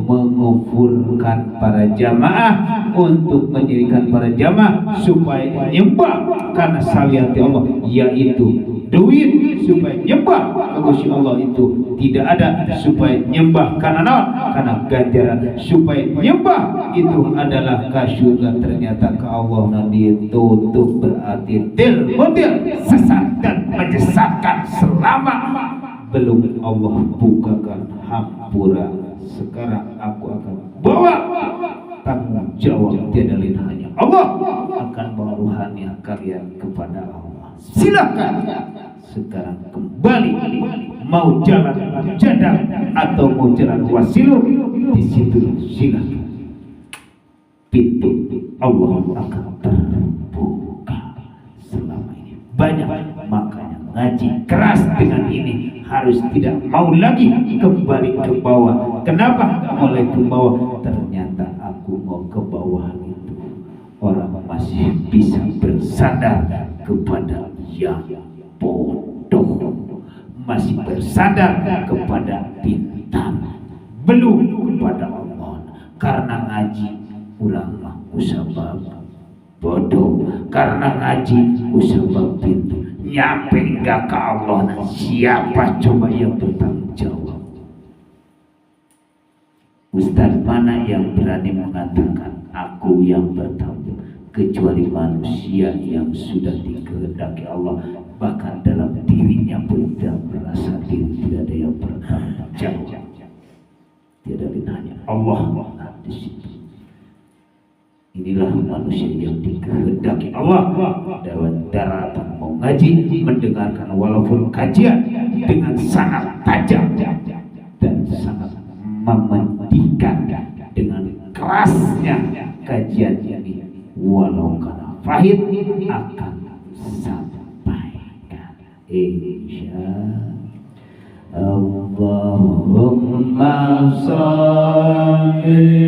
mengufurkan para jamaah untuk menjadikan para jamaah supaya nyembah karena saliyati Allah, yaitu duit, supaya nyembah ke Allah itu tidak ada, supaya nyembah karena karena ganjaran, supaya nyembah itu adalah ke surga. Ternyata ke Allah nanti tutup, berarti sesat dan menyesatkan selama belum Allah bukakan hampura. Sekarang aku akan bawa tanggung jawab, tiada lain hanya Allah akan bawa ruhaniah kalian kepada Allah. Silakan sekarang kembali, mau jalan jadang atau mau jalan wasilur, di situ silakan, pintu Allah akan terbuka. Selama ini banyak, makanya ngaji keras dengan ini harus tidak mau lagi kembali ke bawah. Kenapa mulai ke bawah? Ternyata aku mau ke bawah itu orang masih bisa bersandar kepada yang bodoh, masih bersandar kepada bintang, belum kepada Allah. Karena ngaji kurang usabab bodoh, karena ngaji usabab pintu, nyampe enggak ke Allah. Nah, siapa coba yang bertanggung jawab? Ustaz mana yang berani mengatakan aku yang bertanggung? Kecuali manusia yang sudah dikehendaki Allah, bahkan dalam dirinya pun tidak merasa diri, tidak ada yang bertanggung jawab. Tiada lain hanya Allah di situ. Inilah manusia yang dikehendaki Allah dalam daratan mau ngaji, mendengarkan walaupun kajian dengan sangat tajam dan sangat memedihkan, dengan kerasnya kajian ini, walau karena pahit akan sampaikan insya Allahumma sholli